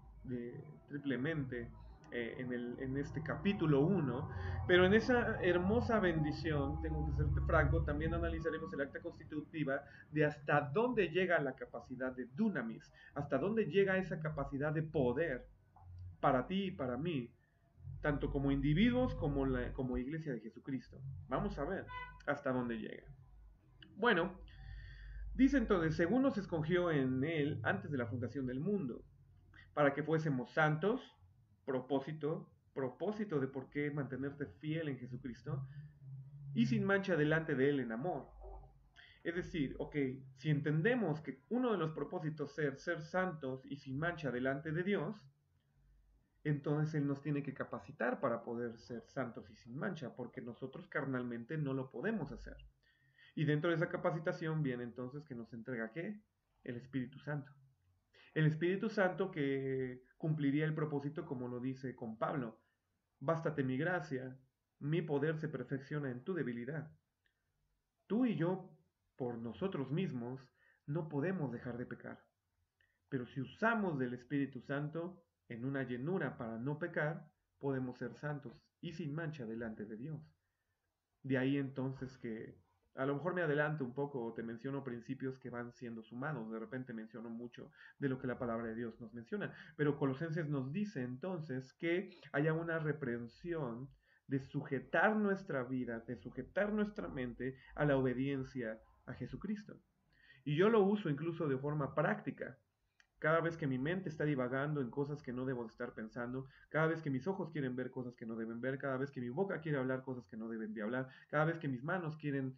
en este capítulo 1, pero en esa hermosa bendición, tengo que serte franco, también analizaremos el acta constitutiva de hasta dónde llega la capacidad de dunamis, hasta dónde llega esa capacidad de poder para ti y para mí, tanto como individuos como iglesia de Jesucristo. Vamos a ver hasta dónde llega. Bueno, dice entonces, según nos escogió en él antes de la fundación del mundo, para que fuésemos santos, propósito de por qué mantenerte fiel en Jesucristo, y sin mancha delante de él en amor. Es decir, ok, si entendemos que uno de los propósitos es ser santos y sin mancha delante de Dios, entonces Él nos tiene que capacitar para poder ser santos y sin mancha, porque nosotros carnalmente no lo podemos hacer. Y dentro de esa capacitación viene entonces que nos entrega ¿qué? El Espíritu Santo. El Espíritu Santo que cumpliría el propósito como lo dice con Pablo. Bástate mi gracia, mi poder se perfecciona en tu debilidad. Tú y yo, por nosotros mismos, no podemos dejar de pecar. Pero si usamos del Espíritu Santo, en una llenura para no pecar, podemos ser santos y sin mancha delante de Dios. De ahí entonces que a lo mejor me adelanto un poco o te menciono principios que van siendo sumados, de repente menciono mucho de lo que la palabra de Dios nos menciona, pero Colosenses nos dice entonces que haya una reprensión de sujetar nuestra vida, de sujetar nuestra mente a la obediencia a Jesucristo. Y yo lo uso incluso de forma práctica. Cada vez que mi mente está divagando en cosas que no debo estar pensando, cada vez que mis ojos quieren ver cosas que no deben ver, cada vez que mi boca quiere hablar cosas que no deben de hablar, cada vez que mis manos quieren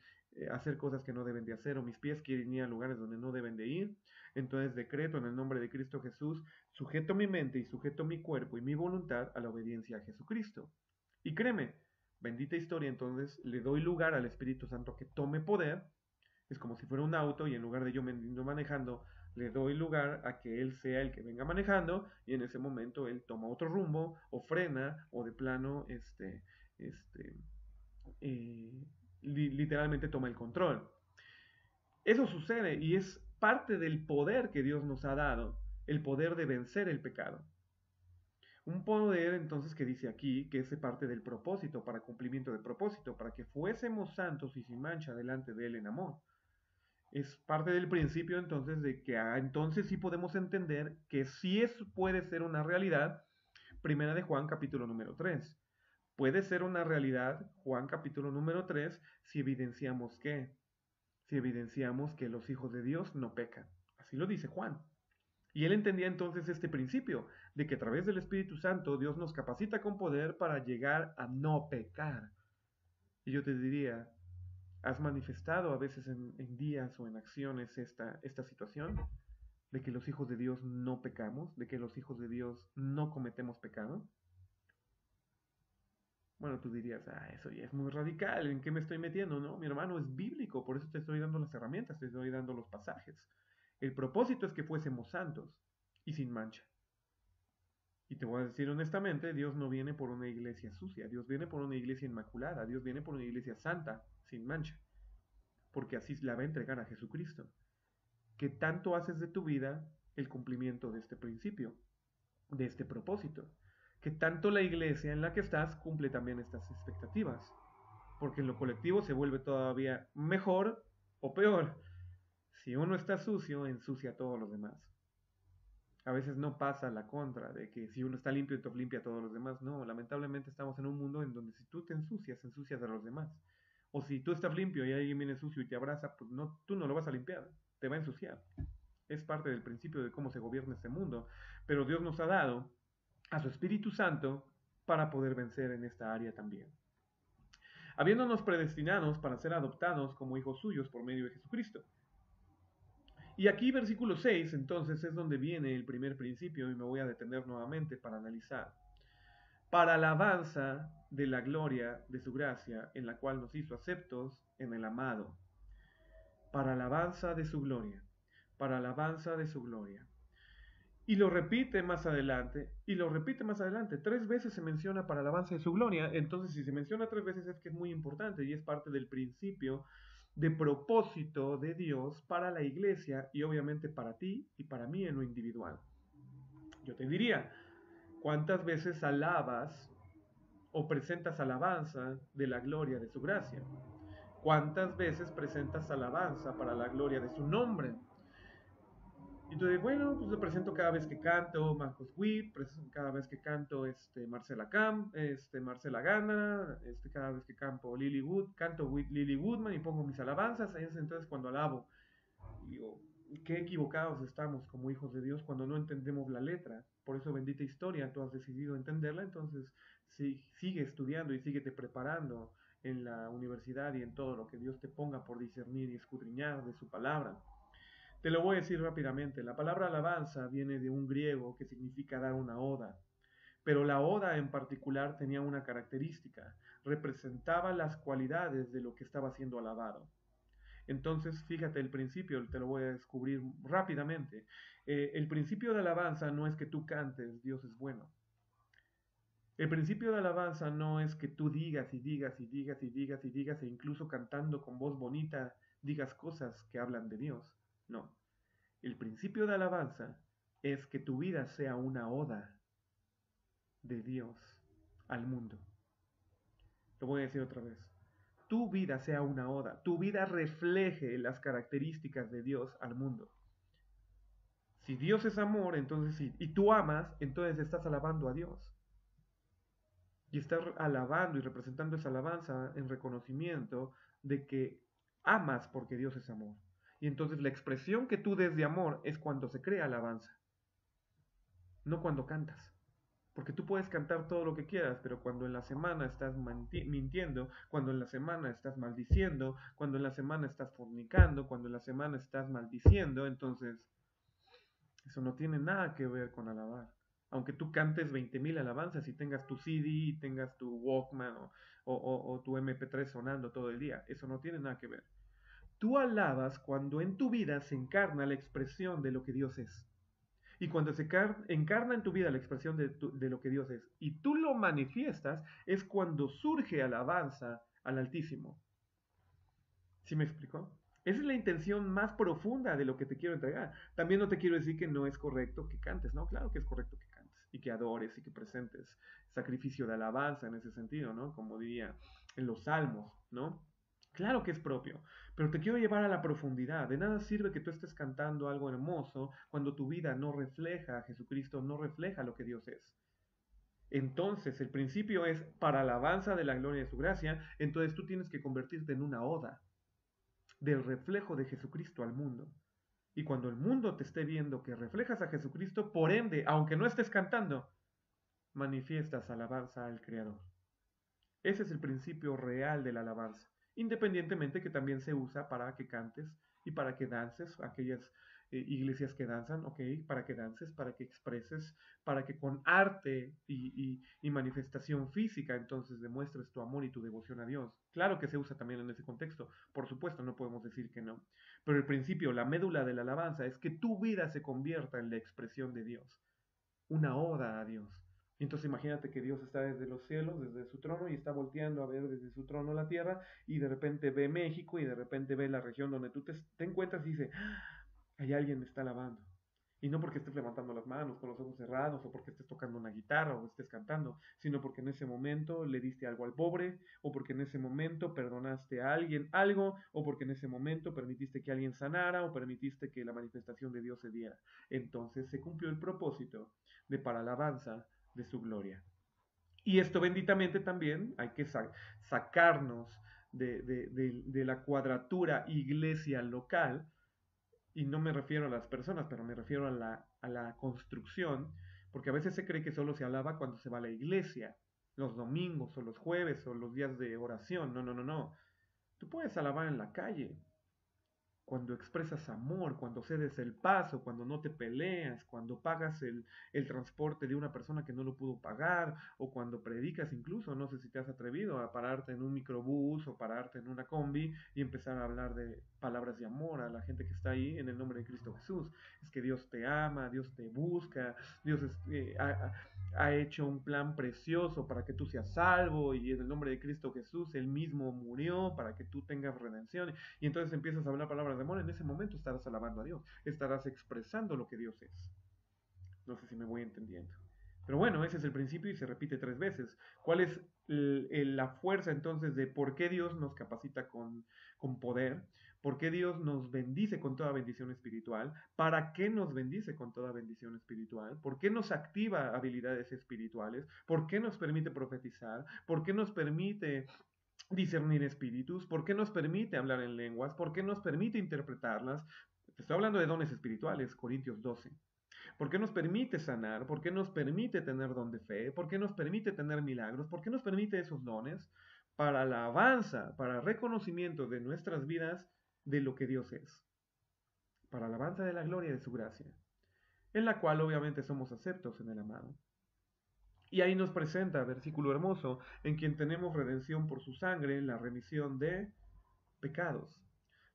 hacer cosas que no deben de hacer o mis pies quieren ir a lugares donde no deben de ir, entonces decreto en el nombre de Cristo Jesús, sujeto mi mente y sujeto mi cuerpo y mi voluntad a la obediencia a Jesucristo. Y créeme, bendita historia, entonces le doy lugar al Espíritu Santo que tome poder. Es como si fuera un auto y en lugar de yo manejando, le doy lugar a que él sea el que venga manejando y en ese momento él toma otro rumbo o frena o de plano literalmente toma el control. Eso sucede y es parte del poder que Dios nos ha dado, el poder de vencer el pecado. Un poder entonces que dice aquí que es parte del propósito, para cumplimiento de propósito, para que fuésemos santos y sin mancha delante de Él en amor. Es parte del principio entonces de que entonces sí podemos entender que sí puede ser una realidad. Primera de Juan capítulo número 3. Puede ser una realidad, Juan capítulo número 3, si evidenciamos que, si evidenciamos que los hijos de Dios no pecan. Así lo dice Juan. Y él entendía entonces este principio de que a través del Espíritu Santo Dios nos capacita con poder para llegar a no pecar. Y yo te diría, ¿has manifestado a veces en días o en acciones esta situación de que los hijos de Dios no pecamos, de que los hijos de Dios no cometemos pecado? Bueno, tú dirías, eso ya es muy radical, ¿en qué me estoy metiendo? No, mi hermano, es bíblico, por eso te estoy dando las herramientas, te estoy dando los pasajes. El propósito es que fuésemos santos y sin mancha. Y te voy a decir honestamente, Dios no viene por una iglesia sucia, Dios viene por una iglesia inmaculada, Dios viene por una iglesia santa, sin mancha, porque así la va a entregar a Jesucristo. ¿Qué tanto haces de tu vida el cumplimiento de este principio, de este propósito? ¿Qué tanto la iglesia en la que estás cumple también estas expectativas? Porque en lo colectivo se vuelve todavía mejor o peor. Si uno está sucio, ensucia a todos los demás. A veces no pasa la contra, de que si uno está limpio, entonces limpia a todos los demás. No, lamentablemente estamos en un mundo en donde si tú te ensucias, ensucias a los demás. O si tú estás limpio y alguien viene sucio y te abraza, pues no, tú no lo vas a limpiar, te va a ensuciar. Es parte del principio de cómo se gobierna este mundo. Pero Dios nos ha dado a su Espíritu Santo para poder vencer en esta área también. Habiéndonos predestinados para ser adoptados como hijos suyos por medio de Jesucristo. Y aquí versículo 6 entonces es donde viene el primer principio y me voy a detener nuevamente para analizar. Para alabanza de la gloria de su gracia, en la cual nos hizo aceptos en el amado. Para alabanza de su gloria. Para alabanza de su gloria. Y lo repite más adelante, y lo repite más adelante. 3 veces se menciona para alabanza de su gloria. Entonces, si se menciona 3 veces es que es muy importante y es parte del principio de propósito de Dios para la iglesia y obviamente para ti y para mí en lo individual. Yo te diría, ¿cuántas veces alabas o presentas alabanza de la gloria de su gracia? ¿Cuántas veces presentas alabanza para la gloria de su nombre? Y entonces, bueno, pues lo presento cada vez que canto Marcos Witt, cada vez que canto Marcela Camp, Marcela Gana, cada vez que canto canto Lily Woodman y pongo mis alabanzas, es entonces cuando alabo. Digo, qué equivocados estamos como hijos de Dios cuando no entendemos la letra. Por eso bendita historia, tú has decidido entenderla, entonces sí, sigue estudiando y síguete preparando en la universidad y en todo lo que Dios te ponga por discernir y escudriñar de su palabra. Te lo voy a decir rápidamente. La palabra alabanza viene de un griego que significa dar una oda. Pero la oda en particular tenía una característica. Representaba las cualidades de lo que estaba siendo alabado. Entonces, fíjate, el principio te lo voy a descubrir rápidamente. El principio de alabanza no es que tú cantes, Dios es bueno. El principio de alabanza no es que tú digas y digas y digas y digas y digas e incluso cantando con voz bonita digas cosas que hablan de Dios. No. El principio de alabanza es que tu vida sea una oda. de Dios al mundo. Lo voy a decir otra vez. Tu vida sea una oda, tu vida refleje las características de Dios al mundo. Si Dios es amor, entonces sí, y tú amas, entonces estás alabando a Dios. Y estás alabando y representando esa alabanza en reconocimiento de que amas porque Dios es amor. Y entonces la expresión que tú des de amor es cuando se crea alabanza, no cuando cantas. Porque tú puedes cantar todo lo que quieras, pero cuando en la semana estás mintiendo, cuando en la semana estás maldiciendo, cuando en la semana estás fornicando, cuando en la semana estás maldiciendo, entonces eso no tiene nada que ver con alabar. Aunque tú cantes 20.000 alabanzas y tengas tu CD, y tengas tu Walkman o tu MP3 sonando todo el día, eso no tiene nada que ver. Tú alabas cuando en tu vida se encarna la expresión de lo que Dios es. Y cuando se encarna en tu vida la expresión de lo que Dios es y tú lo manifiestas, es cuando surge alabanza al Altísimo. ¿Sí me explicó? Esa es la intención más profunda de lo que te quiero entregar. También no te quiero decir que no es correcto que cantes, ¿no? Claro que es correcto que cantes y que adores y que presentes sacrificio de alabanza en ese sentido, ¿no? Como diría en los salmos, ¿no? Claro que es propio, pero te quiero llevar a la profundidad. De nada sirve que tú estés cantando algo hermoso cuando tu vida no refleja a Jesucristo, no refleja lo que Dios es. Entonces, el principio es para alabanza de la gloria de su gracia, entonces tú tienes que convertirte en una oda del reflejo de Jesucristo al mundo. Y cuando el mundo te esté viendo que reflejas a Jesucristo, por ende, aunque no estés cantando, manifiestas alabanza al Creador. Ese es el principio real de la alabanza, independientemente que también se usa para que cantes y para que dances, aquellas iglesias que danzan, ok, para que dances, para que expreses, para que con arte y manifestación física entonces demuestres tu amor y tu devoción a Dios. Claro que se usa también en ese contexto, por supuesto, no podemos decir que no, pero el principio, la médula de la alabanza es que tu vida se convierta en la expresión de Dios, una oda a Dios. Y entonces imagínate que Dios está desde los cielos, desde su trono, y está volteando a ver desde su trono la tierra, y de repente ve México, y de repente ve la región donde tú te encuentras y dice, ¡ah! Hay alguien me está alabando. Y no porque estés levantando las manos con los ojos cerrados, o porque estés tocando una guitarra, o estés cantando, sino porque en ese momento le diste algo al pobre, o porque en ese momento perdonaste a alguien algo, o porque en ese momento permitiste que alguien sanara, o permitiste que la manifestación de Dios se diera. Entonces se cumplió el propósito de para alabanza de su gloria. Y esto benditamente también hay que sacarnos de la cuadratura iglesia local, y no me refiero a las personas, pero me refiero a la construcción, porque a veces se cree que solo se alaba cuando se va a la iglesia, los domingos o los jueves o los días de oración. No, no, no, no. Tú puedes alabar en la calle, cuando expresas amor, cuando cedes el paso, cuando no te peleas, cuando pagas el transporte de una persona que no lo pudo pagar, o cuando predicas incluso, no sé si te has atrevido a pararte en un microbús o pararte en una combi y empezar a hablar de palabras de amor a la gente que está ahí en el nombre de Cristo Jesús. Es que Dios te ama, Dios te busca, Dios ha hecho un plan precioso para que tú seas salvo y en el nombre de Cristo Jesús Él mismo murió para que tú tengas redención y entonces empiezas a hablar palabras de amor. En ese momento estarás alabando a Dios, estarás expresando lo que Dios es. No sé si me voy entendiendo. Pero bueno, ese es el principio y se repite 3 veces. ¿Cuál es la fuerza entonces de por qué Dios nos capacita con poder? ¿Por qué Dios nos bendice con toda bendición espiritual? ¿Para qué nos bendice con toda bendición espiritual? ¿Por qué nos activa habilidades espirituales? ¿Por qué nos permite profetizar? ¿Por qué nos permite discernir espíritus? ¿Por qué nos permite hablar en lenguas? ¿Por qué nos permite interpretarlas? Te estoy hablando de dones espirituales, Corintios 12. ¿Por qué nos permite sanar? ¿Por qué nos permite tener don de fe? ¿Por qué nos permite tener milagros? ¿Por qué nos permite esos dones? Para la alabanza, para reconocimiento de nuestras vidas de lo que Dios es. Para alabanza de la gloria de su gracia, en la cual obviamente somos aceptos en el amado. Y ahí nos presenta, versículo hermoso, en quien tenemos redención por su sangre, la remisión de pecados,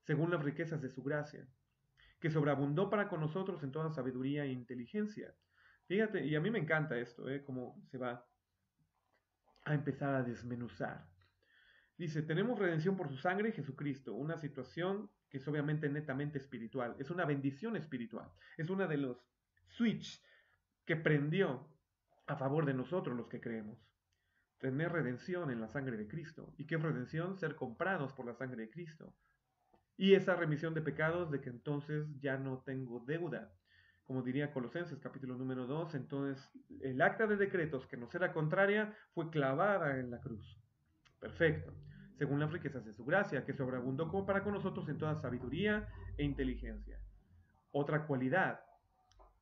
según las riquezas de su gracia, que sobreabundó para con nosotros en toda sabiduría e inteligencia. Fíjate, y a mí me encanta esto, cómo se va a empezar a desmenuzar. Dice, tenemos redención por su sangre, Jesucristo, una situación que es obviamente netamente espiritual, es una bendición espiritual, es una de los switch que prendió a favor de nosotros los que creemos. Tener redención en la sangre de Cristo. ¿Y qué es redención? Ser comprados por la sangre de Cristo. Y esa remisión de pecados de que entonces ya no tengo deuda. Como diría Colosenses capítulo número 2, entonces el acta de decretos que nos era contraria fue clavada en la cruz. Perfecto. Según las riquezas de su gracia, que sobreabundó como para con nosotros en toda sabiduría e inteligencia. Otra cualidad,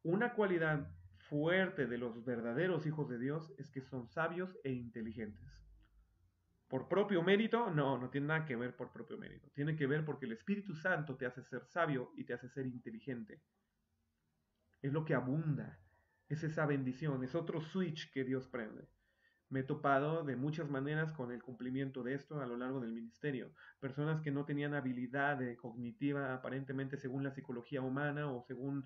una cualidad fuerte de los verdaderos hijos de Dios es que son sabios e inteligentes. ¿Por propio mérito? No, no tiene nada que ver por propio mérito. Tiene que ver porque el Espíritu Santo te hace ser sabio y te hace ser inteligente. Es lo que abunda. Es esa bendición, es otro switch que Dios prende. Me he topado de muchas maneras con el cumplimiento de esto a lo largo del ministerio. Personas que no tenían habilidad cognitiva aparentemente según la psicología humana o según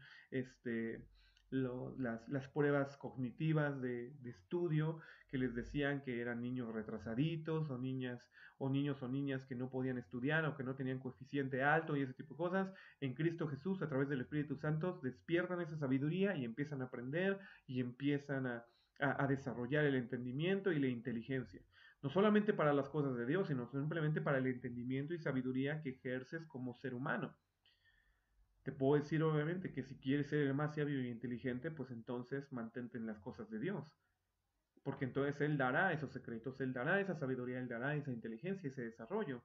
las pruebas cognitivas de estudio que les decían que eran niños retrasaditos o niñas o niños o niñas que no podían estudiar o que no tenían coeficiente alto y ese tipo de cosas. En Cristo Jesús, a través del Espíritu Santo, despiertan esa sabiduría y empiezan a aprender y empiezan a desarrollar el entendimiento y la inteligencia. No solamente para las cosas de Dios, sino simplemente para el entendimiento y sabiduría que ejerces como ser humano. Te puedo decir obviamente que si quieres ser el más sabio y inteligente, pues entonces mantente en las cosas de Dios. Porque entonces Él dará esos secretos, Él dará esa sabiduría, Él dará esa inteligencia, ese desarrollo.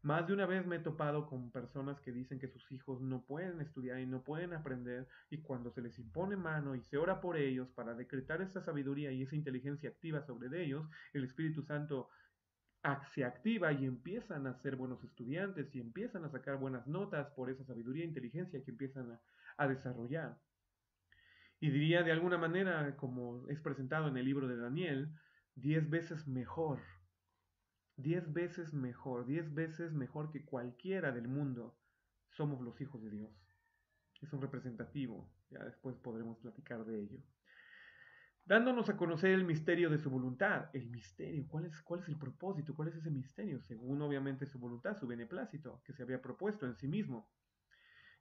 Más de una vez me he topado con personas que dicen que sus hijos no pueden estudiar y no pueden aprender y cuando se les impone mano y se ora por ellos para decretar esa sabiduría y esa inteligencia activa sobre ellos, el Espíritu Santo se activa y empiezan a ser buenos estudiantes y empiezan a sacar buenas notas por esa sabiduría e inteligencia que empiezan a desarrollar. Y diría de alguna manera, como es presentado en el libro de Daniel, 10 veces mejor 10 veces mejor que cualquiera del mundo, somos los hijos de Dios. Es un representativo, ya después podremos platicar de ello. Dándonos a conocer el misterio de su voluntad. El misterio, ¿cuál es el propósito? ¿Cuál es ese misterio? Según obviamente su voluntad, su beneplácito, que se había propuesto en sí mismo.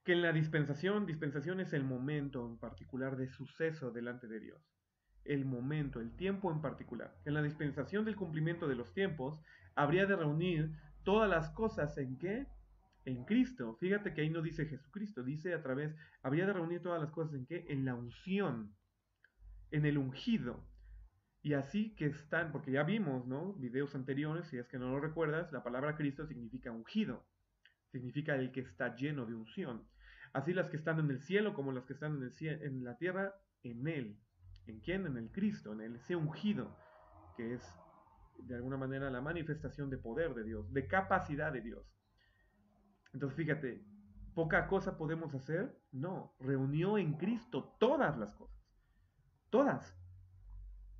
Que en la dispensación es el momento en particular de suceso delante de Dios. El momento, el tiempo en particular. En la dispensación del cumplimiento de los tiempos, habría de reunir todas las cosas en qué? En Cristo. Fíjate que ahí no dice Jesucristo, dice a través, habría de reunir todas las cosas en qué? En la unción, en el ungido. Y así que están, porque ya vimos, ¿no? Videos anteriores, si es que no lo recuerdas, la palabra Cristo significa ungido, significa el que está lleno de unción. Así las que están en el cielo como las que están en la tierra, en Él. ¿En quién? En el Cristo, en el ese ungido, que es de alguna manera la manifestación de poder de Dios, de capacidad de Dios. Entonces fíjate, poca cosa podemos hacer, no, reunió en Cristo todas las cosas, todas,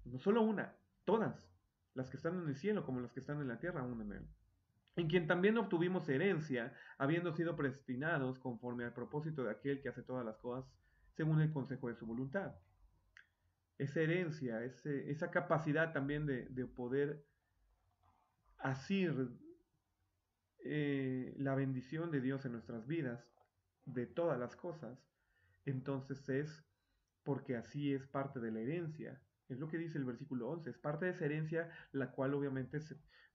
no solo una, todas, las que están en el cielo como las que están en la tierra, aún en Él. En quien también obtuvimos herencia, habiendo sido predestinados conforme al propósito de aquel que hace todas las cosas según el consejo de su voluntad. Esa herencia, esa capacidad también de poder asir la bendición de Dios en nuestras vidas, de todas las cosas, entonces es porque así es parte de la herencia. Es lo que dice el versículo 11, es parte de esa herencia la cual obviamente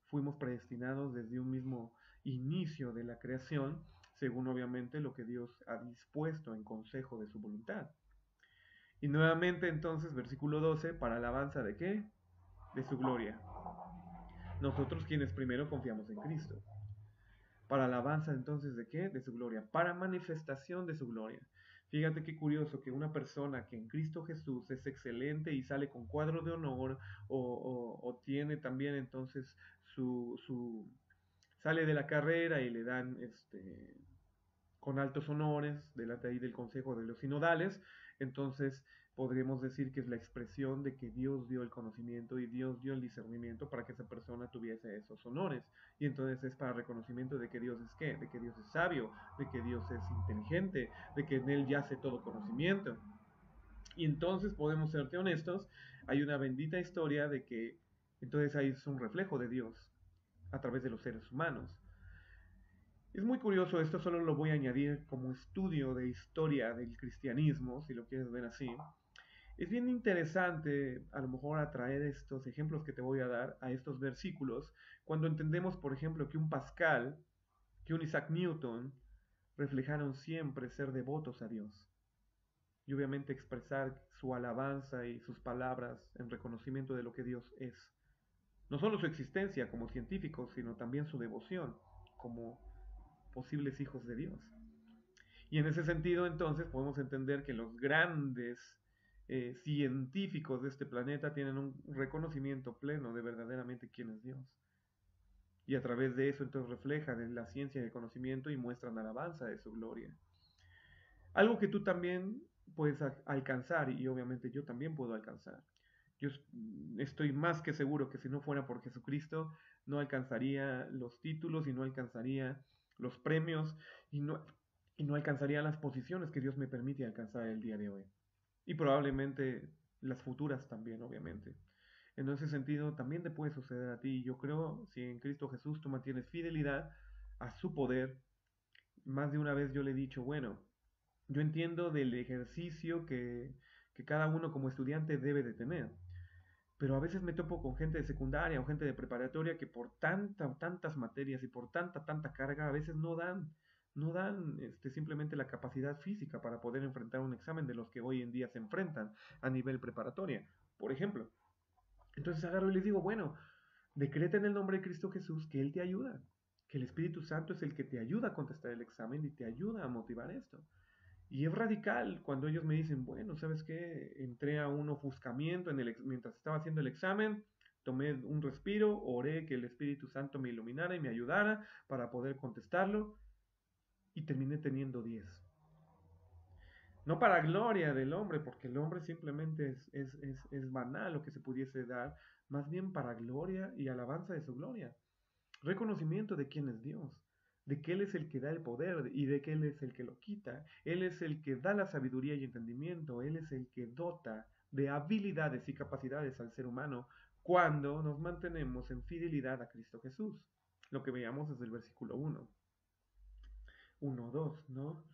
fuimos predestinados desde un mismo inicio de la creación, según obviamente lo que Dios ha dispuesto en consejo de su voluntad. Y nuevamente entonces, versículo 12, para alabanza de qué? De su gloria. Nosotros quienes primero confiamos en Cristo. Para alabanza entonces de qué? De su gloria. Para manifestación de su gloria. Fíjate qué curioso que una persona que en Cristo Jesús es excelente y sale con cuadro de honor o tiene también entonces sale de la carrera y le dan con altos honores delante ahí del Consejo de los Sinodales, entonces podríamos decir que es la expresión de que Dios dio el conocimiento y Dios dio el discernimiento para que esa persona tuviese esos honores. Y entonces es para reconocimiento de que Dios es qué, de que Dios es sabio, de que Dios es inteligente, de que en Él yace todo conocimiento. Y entonces podemos serte honestos, hay una bendita historia de que entonces ahí es un reflejo de Dios a través de los seres humanos. Es muy curioso, esto solo lo voy a añadir como estudio de historia del cristianismo, si lo quieres ver así. Es bien interesante a lo mejor atraer estos ejemplos que te voy a dar a estos versículos cuando entendemos, por ejemplo, que un Pascal, que un Isaac Newton reflejaron siempre ser devotos a Dios y obviamente expresar su alabanza y sus palabras en reconocimiento de lo que Dios es. No solo su existencia como científicos, sino también su devoción como posibles hijos de Dios. Y en ese sentido, entonces, podemos entender que los grandes científicos de este planeta tienen un reconocimiento pleno de verdaderamente quién es Dios. Y a través de eso, entonces, reflejan en la ciencia y el conocimiento y muestran alabanza de su gloria. Algo que tú también puedes alcanzar, y obviamente yo también puedo alcanzar. Yo estoy más que seguro que si no fuera por Jesucristo, no alcanzaría los títulos y no alcanzaría los premios y no alcanzaría las posiciones que Dios me permite alcanzar el día de hoy. Y probablemente las futuras también, obviamente. En ese sentido, también te puede suceder a ti. Yo creo, si en Cristo Jesús tú mantienes fidelidad a su poder, más de una vez yo le he dicho, bueno, yo entiendo del ejercicio que cada uno como estudiante debe de tener. Pero a veces me topo con gente de secundaria o gente de preparatoria que por tantas materias y por tanta carga a veces no dan simplemente la capacidad física para poder enfrentar un examen de los que hoy en día se enfrentan a nivel preparatoria, por ejemplo. Entonces agarro y les digo, bueno, decreta en el nombre de Cristo Jesús que Él te ayuda, que el Espíritu Santo es el que te ayuda a contestar el examen y te ayuda a motivar esto. Y es radical cuando ellos me dicen, bueno, ¿sabes qué? Entré a un ofuscamiento mientras estaba haciendo el examen, tomé un respiro, oré que el Espíritu Santo me iluminara y me ayudara para poder contestarlo y terminé teniendo 10. No para gloria del hombre, porque el hombre simplemente es banal lo que se pudiese dar, más bien para gloria y alabanza de su gloria. Reconocimiento de quién es Dios, de que Él es el que da el poder y de que Él es el que lo quita. Él es el que da la sabiduría y entendimiento. Él es el que dota de habilidades y capacidades al ser humano cuando nos mantenemos en fidelidad a Cristo Jesús. Lo que veíamos desde el versículo 1, 2, ¿no?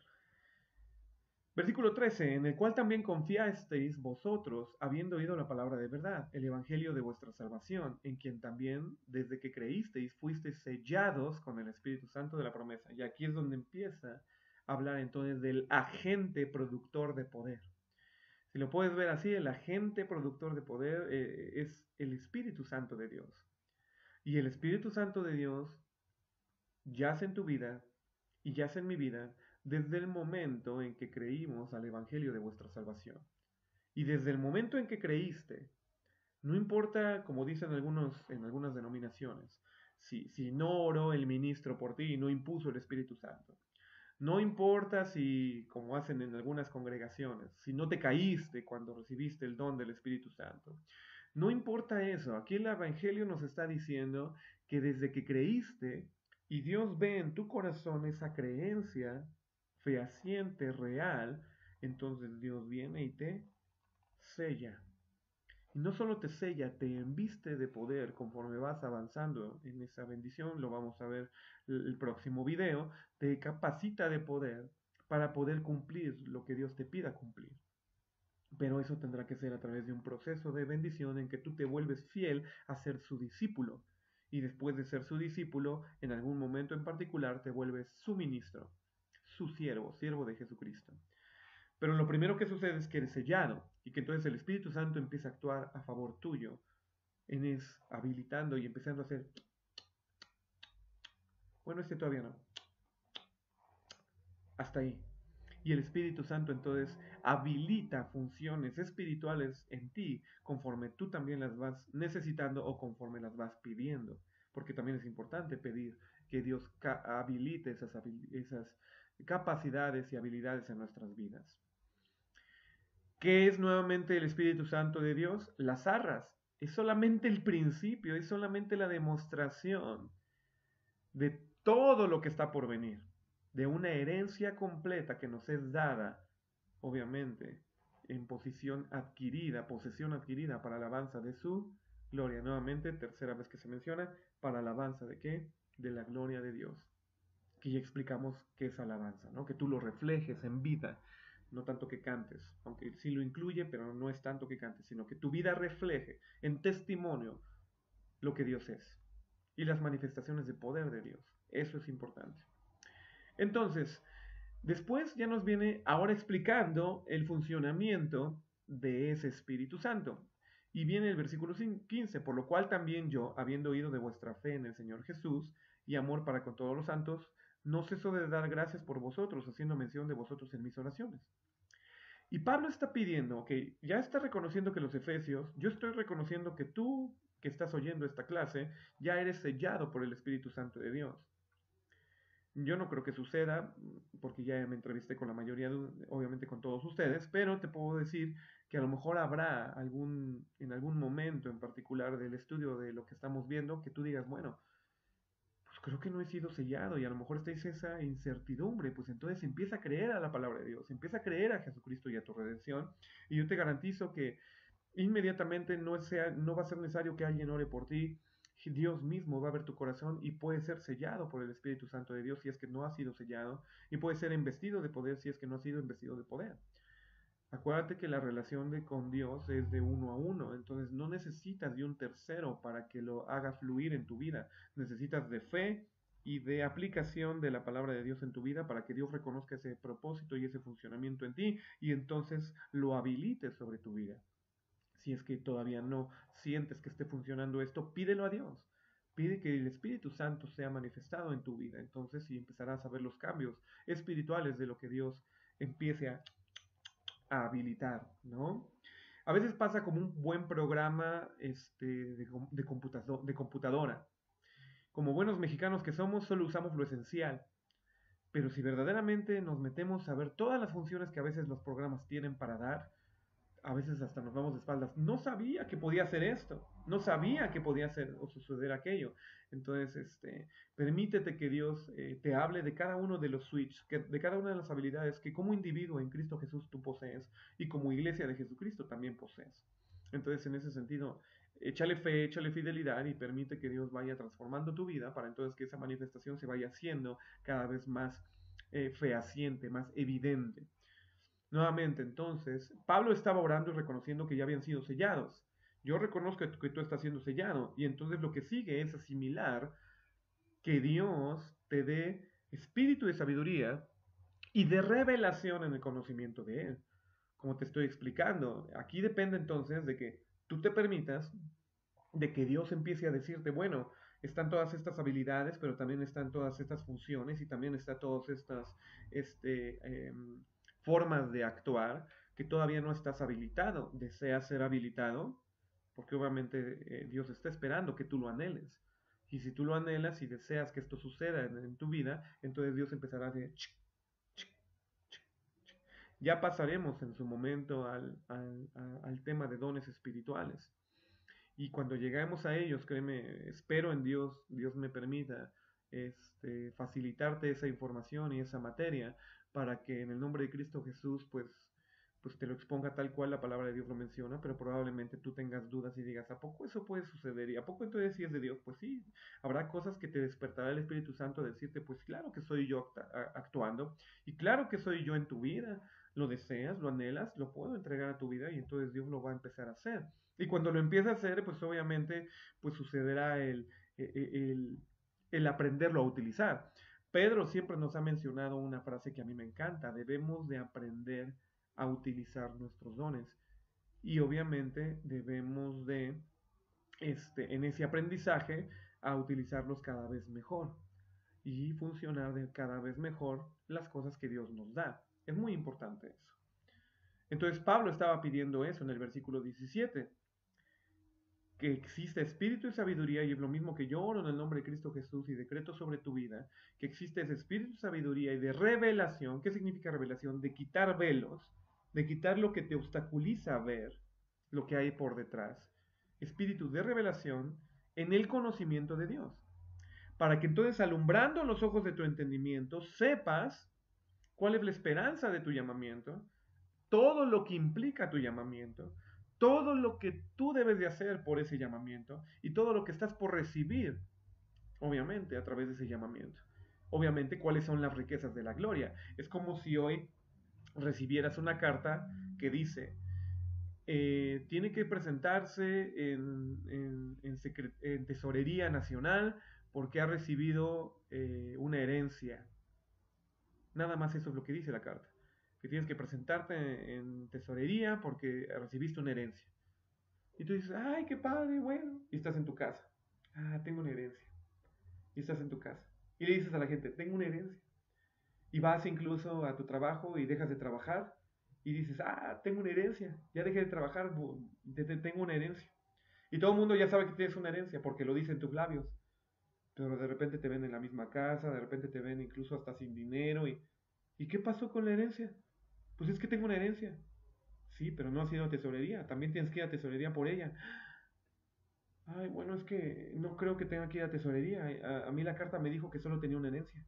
Versículo 13, en el cual también confiasteis vosotros, habiendo oído la palabra de verdad, el evangelio de vuestra salvación, en quien también, desde que creísteis, fuisteis sellados con el Espíritu Santo de la promesa. Y aquí es donde empieza a hablar entonces del agente productor de poder. Si lo puedes ver así, el agente productor de poder es el Espíritu Santo de Dios. Y el Espíritu Santo de Dios yace en tu vida y yace en mi vida desde el momento en que creímos al Evangelio de vuestra salvación. Y desde el momento en que creíste, no importa, como dicen en algunas denominaciones, si no oró el ministro por ti y no impuso el Espíritu Santo. No importa si, como hacen en algunas congregaciones, si no te caíste cuando recibiste el don del Espíritu Santo. No importa eso. Aquí el Evangelio nos está diciendo que desde que creíste y Dios ve en tu corazón esa creencia fehaciente, real, entonces Dios viene y te sella. Y no solo te sella, te enviste de poder conforme vas avanzando en esa bendición, lo vamos a ver el próximo video, te capacita de poder para poder cumplir lo que Dios te pida cumplir. Pero eso tendrá que ser a través de un proceso de bendición en que tú te vuelves fiel a ser su discípulo. Y después de ser su discípulo, en algún momento en particular te vuelves su ministro, su siervo de Jesucristo. Pero lo primero que sucede es que eres sellado y que entonces el Espíritu Santo empieza a actuar a favor tuyo, habilitando y empezando a hacer, bueno, todavía no, hasta ahí. Y el Espíritu Santo entonces habilita funciones espirituales en ti conforme tú también las vas necesitando o conforme las vas pidiendo. Porque también es importante pedir que Dios habilite esas capacidades y habilidades en nuestras vidas. ¿Qué es nuevamente el Espíritu Santo de Dios? Las arras. Es solamente el principio, es solamente la demostración de todo lo que está por venir, de una herencia completa que nos es dada, obviamente, en posesión adquirida para alabanza de su gloria. Nuevamente, tercera vez que se menciona, para alabanza de qué? De la gloria de Dios. Que ya explicamos qué es alabanza, ¿no? Que tú lo reflejes en vida, no tanto que cantes, aunque sí lo incluye, pero no es tanto que cantes, sino que tu vida refleje en testimonio lo que Dios es y las manifestaciones de poder de Dios. Eso es importante. Entonces, después ya nos viene ahora explicando el funcionamiento de ese Espíritu Santo. Y viene el versículo 15, por lo cual también yo, habiendo oído de vuestra fe en el Señor Jesús y amor para con todos los santos, no ceso de dar gracias por vosotros, haciendo mención de vosotros en mis oraciones. Y Pablo está pidiendo, ok, ya está reconociendo que los efesios, yo estoy reconociendo que tú que estás oyendo esta clase, ya eres sellado por el Espíritu Santo de Dios. Yo no creo que suceda, porque ya me entrevisté con la mayoría, obviamente con todos ustedes, pero te puedo decir que a lo mejor habrá en algún momento en particular del estudio de lo que estamos viendo, que tú digas, bueno, pues creo que no he sido sellado y a lo mejor estáis esa incertidumbre, pues entonces empieza a creer a la palabra de Dios, empieza a creer a Jesucristo y a tu redención, y yo te garantizo que inmediatamente no va a ser necesario que alguien ore por ti. Dios mismo va a ver tu corazón y puede ser sellado por el Espíritu Santo de Dios si es que no ha sido sellado, y puede ser investido de poder si es que no ha sido investido de poder. Acuérdate que la relación con Dios es de uno a uno, entonces no necesitas de un tercero para que lo haga fluir en tu vida. Necesitas de fe y de aplicación de la palabra de Dios en tu vida para que Dios reconozca ese propósito y ese funcionamiento en ti y entonces lo habilite sobre tu vida. Si es que todavía no sientes que esté funcionando esto, pídelo a Dios. Pide que el Espíritu Santo sea manifestado en tu vida. Entonces, si empezarás a ver los cambios espirituales de lo que Dios empiece a habilitar, ¿no? A veces pasa como un buen programa de computadora. Como buenos mexicanos que somos, solo usamos lo esencial. Pero si verdaderamente nos metemos a ver todas las funciones que a veces los programas tienen para dar, a veces hasta nos vamos de espaldas. No sabía que podía hacer esto, no sabía que podía hacer o suceder aquello. Entonces, permítete que Dios te hable de cada uno de los switches, de cada una de las habilidades que como individuo en Cristo Jesús tú posees y como iglesia de Jesucristo también posees. Entonces, en ese sentido, échale fe, échale fidelidad y permite que Dios vaya transformando tu vida para entonces que esa manifestación se vaya haciendo cada vez más fehaciente, más evidente. Nuevamente, entonces, Pablo estaba orando y reconociendo que ya habían sido sellados. Yo reconozco que tú estás siendo sellado. Y entonces lo que sigue es asimilar que Dios te dé espíritu de sabiduría y de revelación en el conocimiento de Él. Como te estoy explicando, aquí depende entonces de que tú te permitas, de que Dios empiece a decirte, bueno, están todas estas habilidades, pero también están todas estas funciones y también están todas estas formas de actuar que todavía no estás habilitado. ¿Deseas ser habilitado? Porque obviamente Dios está esperando que tú lo anheles. Y si tú lo anhelas y deseas que esto suceda en tu vida, entonces Dios empezará a decir, ya pasaremos en su momento al tema de dones espirituales. Y cuando lleguemos a ellos, créeme, espero en Dios, Dios me permita facilitarte esa información y esa materia para que en el nombre de Cristo Jesús, pues te lo exponga tal cual la palabra de Dios lo menciona, pero probablemente tú tengas dudas y digas, ¿a poco eso puede suceder? ¿Y a poco entonces si es de Dios? Pues sí, habrá cosas que te despertará el Espíritu Santo a decirte, pues claro que soy yo actuando y claro que soy yo en tu vida. Lo deseas, lo anhelas, lo puedo entregar a tu vida y entonces Dios lo va a empezar a hacer. Y cuando lo empieza a hacer, pues obviamente pues sucederá el aprenderlo a utilizar. Pedro siempre nos ha mencionado una frase que a mí me encanta, debemos de aprender a utilizar nuestros dones. Y obviamente debemos de, en ese aprendizaje, a utilizarlos cada vez mejor y funcionar de cada vez mejor las cosas que Dios nos da. Es muy importante eso. Entonces Pablo estaba pidiendo eso en el versículo 17, que existe espíritu y sabiduría, y es lo mismo que yo oro en el nombre de Cristo Jesús y decreto sobre tu vida, que existe ese espíritu, sabiduría y de revelación. ¿Qué significa revelación? De quitar velos, de quitar lo que te obstaculiza a ver lo que hay por detrás. Espíritu de revelación en el conocimiento de Dios. Para que entonces, alumbrando los ojos de tu entendimiento, sepas cuál es la esperanza de tu llamamiento, todo lo que implica tu llamamiento, todo lo que tú debes de hacer por ese llamamiento y todo lo que estás por recibir, obviamente, a través de ese llamamiento. Obviamente, cuáles son las riquezas de la gloria. Es como si hoy recibieras una carta que dice, tiene que presentarse en Tesorería Nacional porque ha recibido una herencia. Nada más eso es lo que dice la carta. Que tienes que presentarte en tesorería porque recibiste una herencia. Y tú dices, ay, qué padre, bueno. Y estás en tu casa. Ah, tengo una herencia. Y estás en tu casa. Y le dices a la gente, tengo una herencia. Y vas incluso a tu trabajo y dejas de trabajar. Y dices, ah, tengo una herencia. Ya dejé de trabajar, tengo una herencia. Y todo el mundo ya sabe que tienes una herencia porque lo dice en tus labios. Pero de repente te ven en la misma casa, de repente te ven incluso hasta sin dinero. ¿Y qué pasó con la herencia? Pues es que tengo una herencia. Sí, pero no ha sido a tesorería. También tienes que ir a tesorería por ella. Ay, bueno, es que no creo que tenga que ir a tesorería. A mí la carta me dijo que solo tenía una herencia.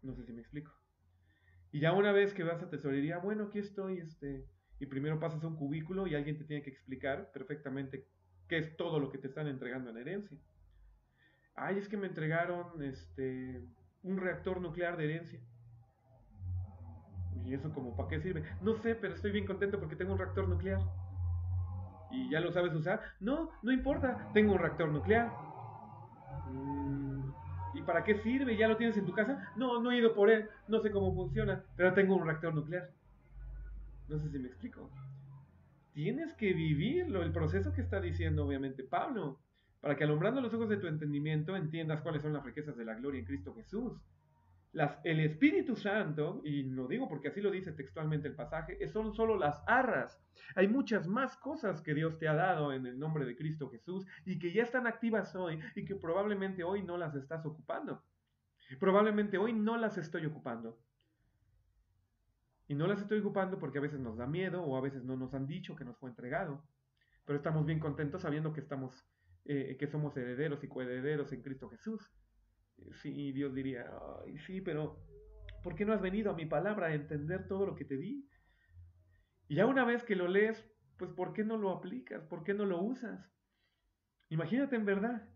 No sé si me explico. Y ya una vez que vas a tesorería, bueno, aquí estoy, y primero pasas a un cubículo y alguien te tiene que explicar perfectamente qué es todo lo que te están entregando en herencia. Ay, es que me entregaron, un reactor nuclear de herencia. ¿Y eso como para qué sirve? No sé, pero estoy bien contento porque tengo un reactor nuclear. ¿Y ya lo sabes usar? No, no importa, tengo un reactor nuclear. Mm, ¿Y para qué sirve? ¿Ya lo tienes en tu casa? No, no he ido por él, no sé cómo funciona, pero tengo un reactor nuclear. No sé si me explico. Tienes que vivirlo, el proceso que está diciendo obviamente Pablo, para que alumbrando los ojos de tu entendimiento entiendas cuáles son las riquezas de la gloria en Cristo Jesús. El Espíritu Santo, y lo digo porque así lo dice textualmente el pasaje, son solo las arras. Hay muchas más cosas que Dios te ha dado en el nombre de Cristo Jesús y que ya están activas hoy y que probablemente hoy no las estás ocupando. Probablemente hoy no las estoy ocupando. Y no las estoy ocupando porque a veces nos da miedo o a veces no nos han dicho que nos fue entregado. Pero estamos bien contentos sabiendo que somos herederos y coherederos en Cristo Jesús. Sí, Dios diría, ay, sí, pero ¿por qué no has venido a mi palabra a entender todo lo que te di? Y ya una vez que lo lees, pues ¿por qué no lo aplicas? ¿Por qué no lo usas? Imagínate en verdad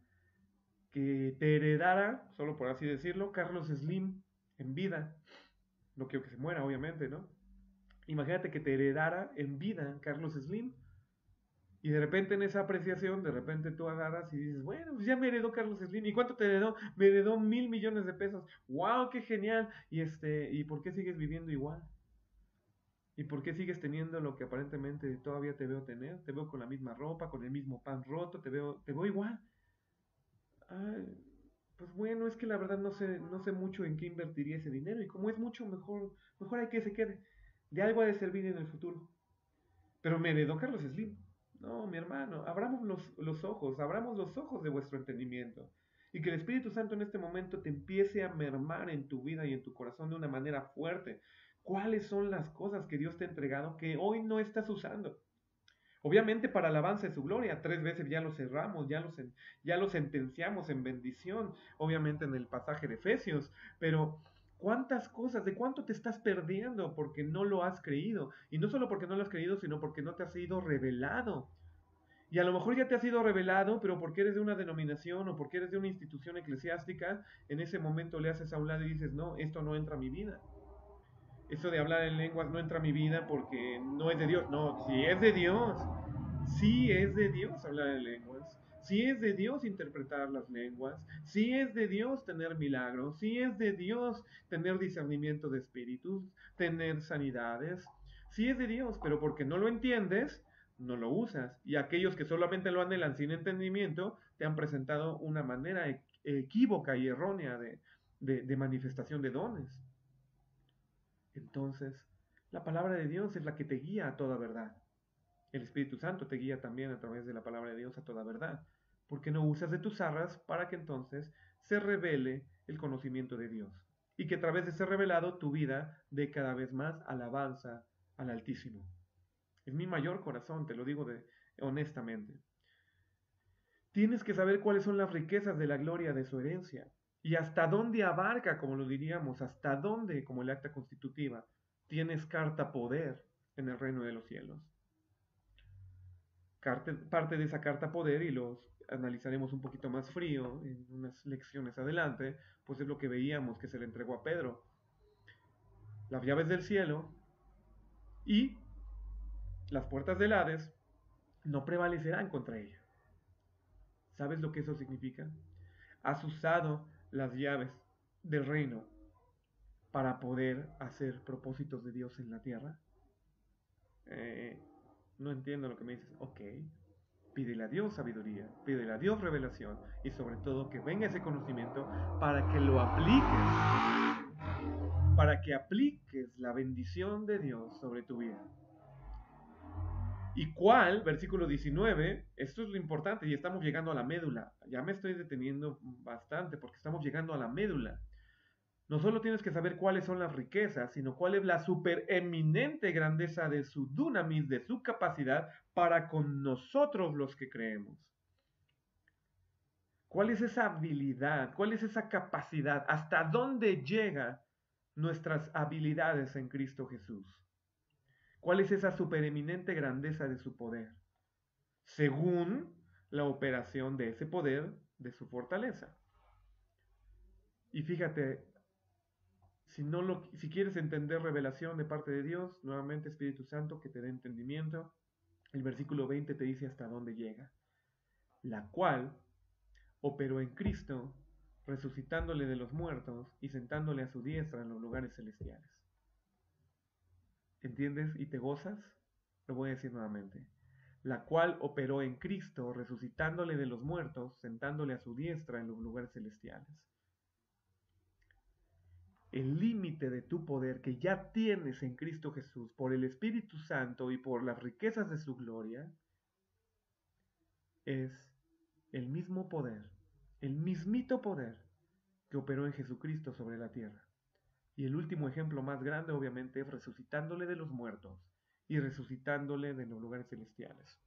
que te heredara, solo por así decirlo, Carlos Slim en vida. No quiero que se muera, obviamente, ¿no? Imagínate que te heredara en vida Carlos Slim. Y de repente en esa apreciación, de repente tú agarras y dices, bueno, pues ya me heredó Carlos Slim. ¿Y cuánto te heredó? Me heredó 1,000,000,000 de pesos. ¡Wow, qué genial! ¿Y por qué sigues viviendo igual? ¿Y por qué sigues teniendo lo que aparentemente todavía te veo tener? Te veo con la misma ropa, con el mismo pan roto, te veo igual. Ay, pues bueno, es que la verdad no sé mucho en qué invertiría ese dinero. Y como es mucho, mejor hay que se quede. De algo ha de servir en el futuro. Pero me heredó Carlos Slim. No, mi hermano, abramos los ojos de vuestro entendimiento. Y que el Espíritu Santo en este momento te empiece a mermar en tu vida y en tu corazón de una manera fuerte. ¿Cuáles son las cosas que Dios te ha entregado que hoy no estás usando? Obviamente para alabanza de su gloria, 3 veces ya lo cerramos, ya lo sentenciamos en bendición, obviamente en el pasaje de Efesios, pero ¿cuántas cosas, de cuánto te estás perdiendo porque no lo has creído? Y no solo porque no lo has creído, sino porque no te ha sido revelado. Y a lo mejor ya te ha sido revelado, pero porque eres de una denominación o porque eres de una institución eclesiástica, en ese momento le haces a un lado y dices, no, esto no entra a mi vida. Eso de hablar en lenguas no entra a mi vida porque no es de Dios. No, si es de Dios, sí es de Dios hablar en lenguas. Sí es de Dios interpretar las lenguas. Sí es de Dios tener milagros. Sí es de Dios tener discernimiento de espíritus, tener sanidades. Sí es de Dios, pero porque no lo entiendes, no lo usas. Y aquellos que solamente lo anhelan sin entendimiento, te han presentado una manera equívoca y errónea de manifestación de dones. Entonces, la palabra de Dios es la que te guía a toda verdad. El Espíritu Santo te guía también a través de la palabra de Dios a toda verdad. Porque no usas de tus arras para que entonces se revele el conocimiento de Dios. Y que a través de ser revelado tu vida dé cada vez más alabanza al Altísimo. Es mi mayor corazón, te lo digo honestamente. Tienes que saber cuáles son las riquezas de la gloria de su herencia y hasta dónde abarca, como lo diríamos, hasta dónde, como el acta constitutiva, tienes carta poder en el reino de los cielos. Parte de esa carta poder, y los analizaremos un poquito más frío en unas lecciones adelante, pues es lo que veíamos que se le entregó a Pedro. Las llaves del cielo, y las puertas del Hades no prevalecerán contra ella. ¿Sabes lo que eso significa? Has usado las llaves del reino para poder hacer propósitos de Dios en la tierra. No entiendo lo que me dices. Ok, pídele a Dios sabiduría, pídele a Dios revelación y sobre todo que venga ese conocimiento para que lo apliques, para que apliques la bendición de Dios sobre tu vida. ¿Y cuál? Versículo 19, esto es lo importante y estamos llegando a la médula. Ya me estoy deteniendo bastante porque estamos llegando a la médula. No solo tienes que saber cuáles son las riquezas, sino cuál es la supereminente grandeza de su dunamis, de su capacidad para con nosotros los que creemos. ¿Cuál es esa habilidad? ¿Cuál es esa capacidad? ¿Hasta dónde llegan nuestras habilidades en Cristo Jesús? ¿Cuál es esa supereminente grandeza de su poder? Según la operación de ese poder, de su fortaleza. Y fíjate, si quieres entender revelación de parte de Dios, nuevamente Espíritu Santo que te dé entendimiento, el versículo 20 te dice hasta dónde llega, la cual operó en Cristo, resucitándole de los muertos y sentándole a su diestra en los lugares celestiales. ¿Entiendes y te gozas? Lo voy a decir nuevamente. La cual operó en Cristo, resucitándole de los muertos, sentándole a su diestra en los lugares celestiales. El límite de tu poder que ya tienes en Cristo Jesús por el Espíritu Santo y por las riquezas de su gloria es el mismo poder, el mismito poder que operó en Jesucristo sobre la tierra. Y el último ejemplo más grande obviamente es resucitándole de los muertos y resucitándole de los lugares celestiales.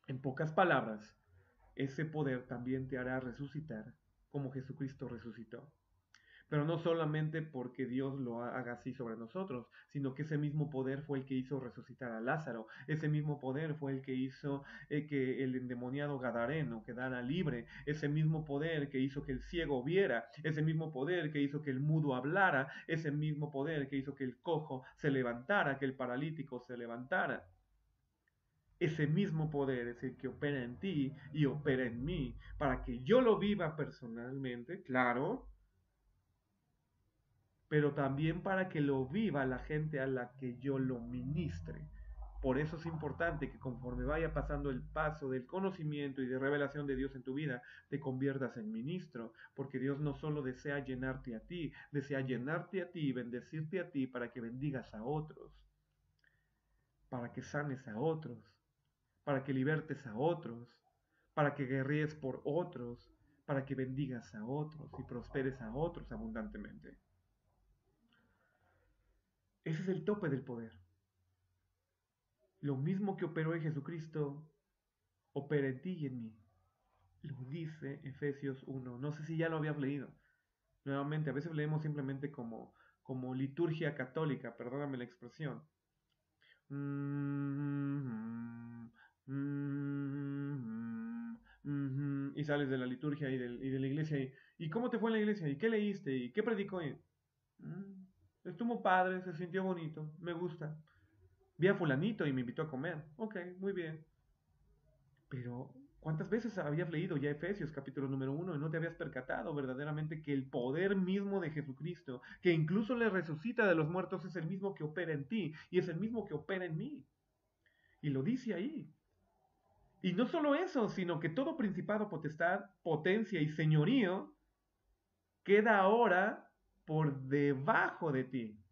En pocas palabras, ese poder también te hará resucitar como Jesucristo resucitó. Pero no solamente porque Dios lo haga así sobre nosotros, sino que ese mismo poder fue el que hizo resucitar a Lázaro. Ese mismo poder fue el que hizo que el endemoniado gadareno quedara libre. Ese mismo poder que hizo que el ciego viera. Ese mismo poder que hizo que el mudo hablara. Ese mismo poder que hizo que el cojo se levantara, que el paralítico se levantara. Ese mismo poder es el que opera en ti y opera en mí, para que yo lo viva personalmente, claro, pero también para que lo viva la gente a la que yo lo ministre. Por eso es importante que conforme vaya pasando el paso del conocimiento y de revelación de Dios en tu vida, te conviertas en ministro, porque Dios no solo desea llenarte a ti, desea llenarte a ti y bendecirte a ti para que bendigas a otros, para que sanes a otros, para que libertes a otros, para que guerrees por otros, para que bendigas a otros y prosperes a otros abundantemente. Ese es el tope del poder. Lo mismo que operó en Jesucristo, opera en ti y en mí. Lo dice Efesios 1. No sé si ya lo habías leído. Nuevamente, a veces leemos simplemente como liturgia católica, perdóname la expresión. Y sales de la liturgia y de la iglesia. ¿Y cómo te fue en la iglesia? ¿Y qué leíste? ¿Y qué predicó? Estuvo padre, se sintió bonito, me gusta. Vi a fulanito y me invitó a comer. Ok, muy bien. Pero, ¿cuántas veces habías leído ya Efesios capítulo número 1 y no te habías percatado verdaderamente que el poder mismo de Jesucristo, que incluso le resucita de los muertos, es el mismo que opera en ti y es el mismo que opera en mí? Y lo dice ahí. Y no solo eso, sino que todo principado, potestad, potencia y señorío queda ahora por debajo de ti.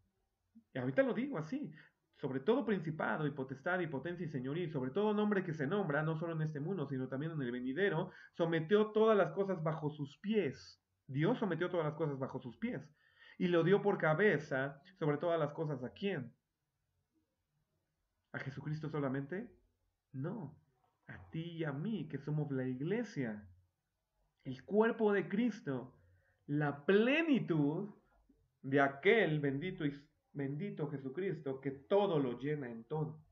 Y ahorita lo digo así, sobre todo principado y potestad y potencia y señoría, y sobre todo nombre que se nombra, no solo en este mundo, sino también en el venidero, sometió todas las cosas bajo sus pies. Dios sometió todas las cosas bajo sus pies. Y lo dio por cabeza sobre todas las cosas. ¿A quién? ¿A Jesucristo solamente? No. A ti y a mí, que somos la iglesia, el cuerpo de Cristo, la plenitud de aquel bendito Jesucristo que todo lo llena en todo.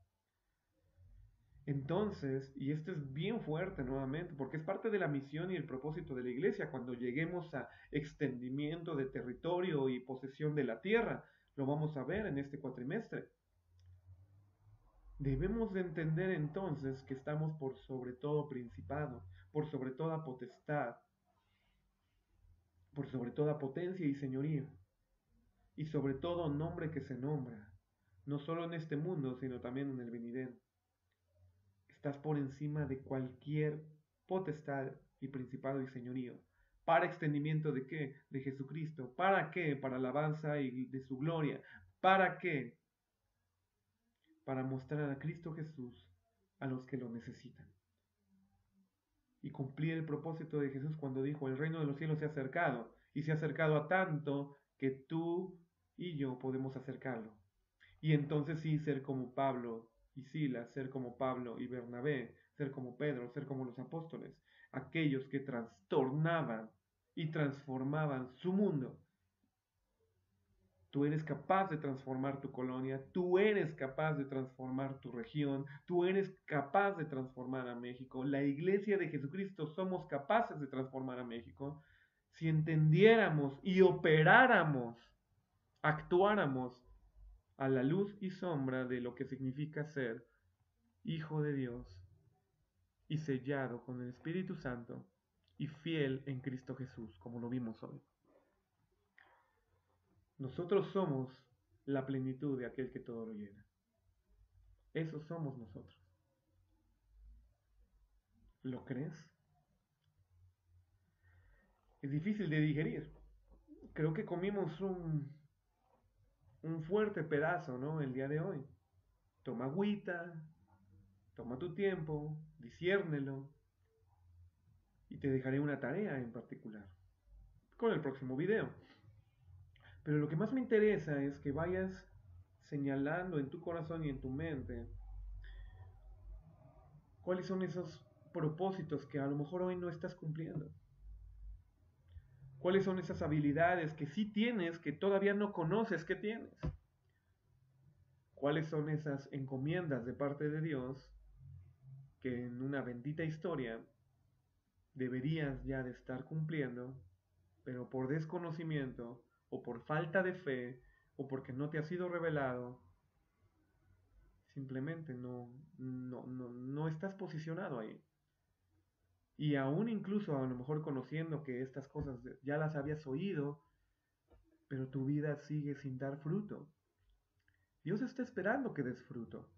Entonces, y esto es bien fuerte nuevamente, porque es parte de la misión y el propósito de la iglesia, cuando lleguemos a extendimiento de territorio y posesión de la tierra, lo vamos a ver en este cuatrimestre. Debemos de entender entonces que estamos por sobre todo principado, por sobre toda potestad, por sobre toda potencia y señoría, y sobre todo nombre que se nombra, no solo en este mundo, sino también en el venidero. Estás por encima de cualquier potestad y principado y señorío. ¿Para extendimiento de qué? De Jesucristo. ¿Para qué? Para alabanza y de su gloria. ¿Para qué? Para mostrar a Cristo Jesús a los que lo necesitan. Y cumplir el propósito de Jesús cuando dijo, el reino de los cielos se ha acercado. Y se ha acercado a tanto que tú y yo podemos acercarlo. Y entonces sí, ser como Pablo y Silas, ser como Pablo y Bernabé, ser como Pedro, ser como los apóstoles, aquellos que trastornaban y transformaban su mundo. Tú eres capaz de transformar tu colonia, tú eres capaz de transformar tu región, tú eres capaz de transformar a México. La iglesia de Jesucristo somos capaces de transformar a México si entendiéramos y operáramos, actuáramos a la luz y sombra de lo que significa ser hijo de Dios y sellado con el Espíritu Santo y fiel en Cristo Jesús, como lo vimos hoy. Nosotros somos la plenitud de aquel que todo lo llena. Eso somos nosotros. ¿Lo crees? Es difícil de digerir. Creo que comimos un fuerte pedazo, ¿no? El día de hoy. Toma agüita, toma tu tiempo, disciérnelo y te dejaré una tarea en particular con el próximo video. Pero lo que más me interesa es que vayas señalando en tu corazón y en tu mente cuáles son esos propósitos que a lo mejor hoy no estás cumpliendo. ¿Cuáles son esas habilidades que sí tienes que todavía no conoces que tienes? ¿Cuáles son esas encomiendas de parte de Dios que en una bendita historia deberías ya de estar cumpliendo, pero por desconocimiento o por falta de fe o porque no te ha sido revelado, simplemente no estás posicionado ahí? Y aún incluso a lo mejor conociendo que estas cosas ya las habías oído, pero tu vida sigue sin dar fruto. Dios está esperando que des fruto,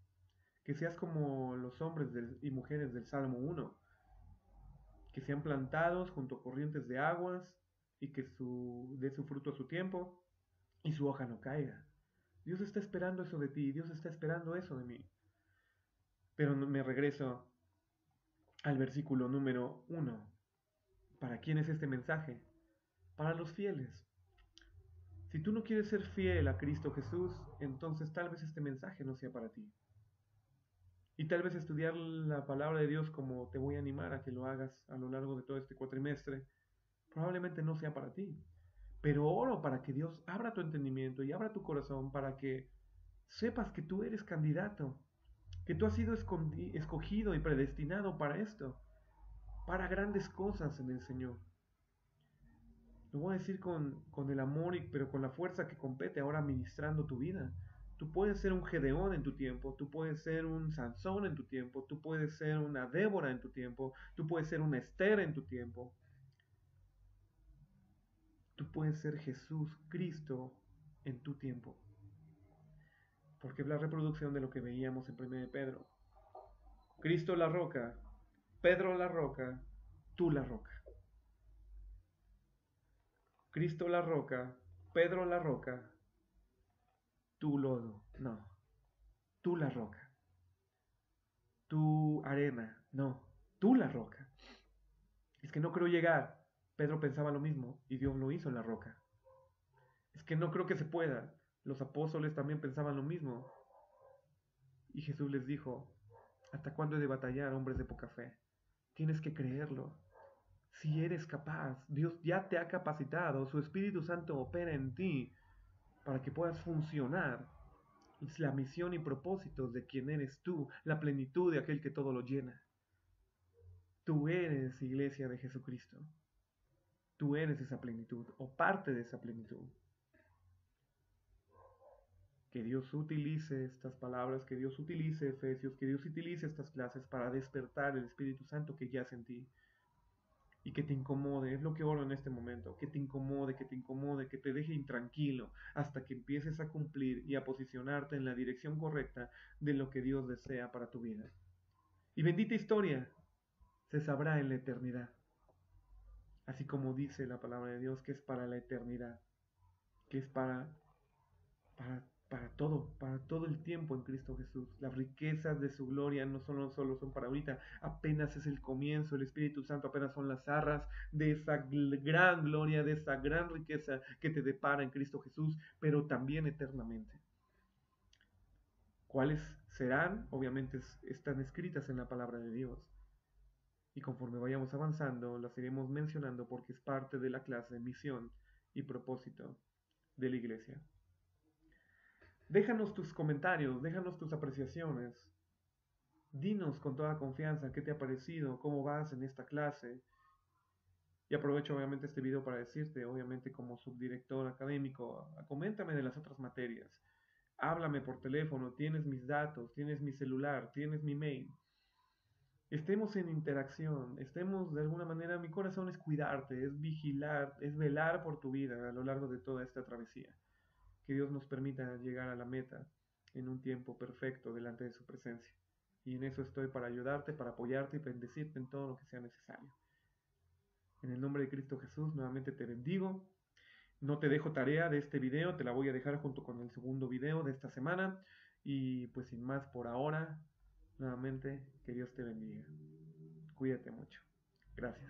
que seas como los hombres y mujeres del Salmo 1, que sean plantados junto a corrientes de aguas y que dé su fruto a su tiempo y su hoja no caiga. Dios está esperando eso de ti, Dios está esperando eso de mí. Pero me regreso al versículo número 1. ¿Para quién es este mensaje? Para los fieles. Si tú no quieres ser fiel a Cristo Jesús, entonces tal vez este mensaje no sea para ti. Y tal vez estudiar la palabra de Dios como te voy a animar a que lo hagas a lo largo de todo este cuatrimestre, probablemente no sea para ti. Pero oro para que Dios abra tu entendimiento y abra tu corazón para que sepas que tú eres candidato, que tú has sido escogido y predestinado para esto, para grandes cosas en el Señor. Lo voy a decir con el amor, pero con la fuerza que compete ahora administrando tu vida. Tú puedes ser un Gedeón en tu tiempo, tú puedes ser un Sansón en tu tiempo, tú puedes ser una Débora en tu tiempo, tú puedes ser una Esther en tu tiempo. Tú puedes ser Jesús Cristo en tu tiempo. Porque es la reproducción de lo que veíamos en 1 Pedro. Cristo la roca, Pedro la roca, tú la roca. Cristo la roca, Pedro la roca, tú lodo. No, tú la roca. Tú arena. No, tú la roca. Es que no creo llegar. Pedro pensaba lo mismo y Dios lo hizo en la roca. Es que no creo que se pueda. Los apóstoles también pensaban lo mismo. Y Jesús les dijo, ¿hasta cuándo he de batallar, hombres de poca fe? Tienes que creerlo. Si eres capaz, Dios ya te ha capacitado, su Espíritu Santo opera en ti para que puedas funcionar. Es la misión y propósitos de quien eres tú, la plenitud de aquel que todo lo llena. Tú eres iglesia de Jesucristo. Tú eres esa plenitud o parte de esa plenitud. Que Dios utilice estas palabras, que Dios utilice Efesios, que Dios utilice estas clases para despertar el Espíritu Santo que yace en ti y que te incomode. Es lo que oro en este momento, que te incomode, que te incomode, que te deje intranquilo hasta que empieces a cumplir y a posicionarte en la dirección correcta de lo que Dios desea para tu vida. Y bendita historia se sabrá en la eternidad, así como dice la palabra de Dios, que es para la eternidad, que es para todo el tiempo en Cristo Jesús. Las riquezas de su gloria no solo son para ahorita, apenas es el comienzo, el Espíritu Santo apenas son las arras de esa gran gloria, de esa gran riqueza que te depara en Cristo Jesús, pero también eternamente. ¿Cuáles serán? Obviamente están escritas en la palabra de Dios. Y conforme vayamos avanzando, las iremos mencionando porque es parte de la clase de misión y propósito de la iglesia. Déjanos tus comentarios, déjanos tus apreciaciones. Dinos con toda confianza qué te ha parecido, cómo vas en esta clase. Y aprovecho obviamente este video para decirte, obviamente como subdirector académico, coméntame de las otras materias. Háblame por teléfono, tienes mis datos, tienes mi celular, tienes mi mail. Estemos en interacción, estemos de alguna manera, mi corazón es cuidarte, es vigilar, es velar por tu vida a lo largo de toda esta travesía. Que Dios nos permita llegar a la meta en un tiempo perfecto delante de su presencia. Y en eso estoy para ayudarte, para apoyarte y bendecirte en todo lo que sea necesario. En el nombre de Cristo Jesús, nuevamente te bendigo. No te dejo tarea de este video, te la voy a dejar junto con el segundo video de esta semana. Y pues sin más por ahora, nuevamente que Dios te bendiga. Cuídate mucho. Gracias.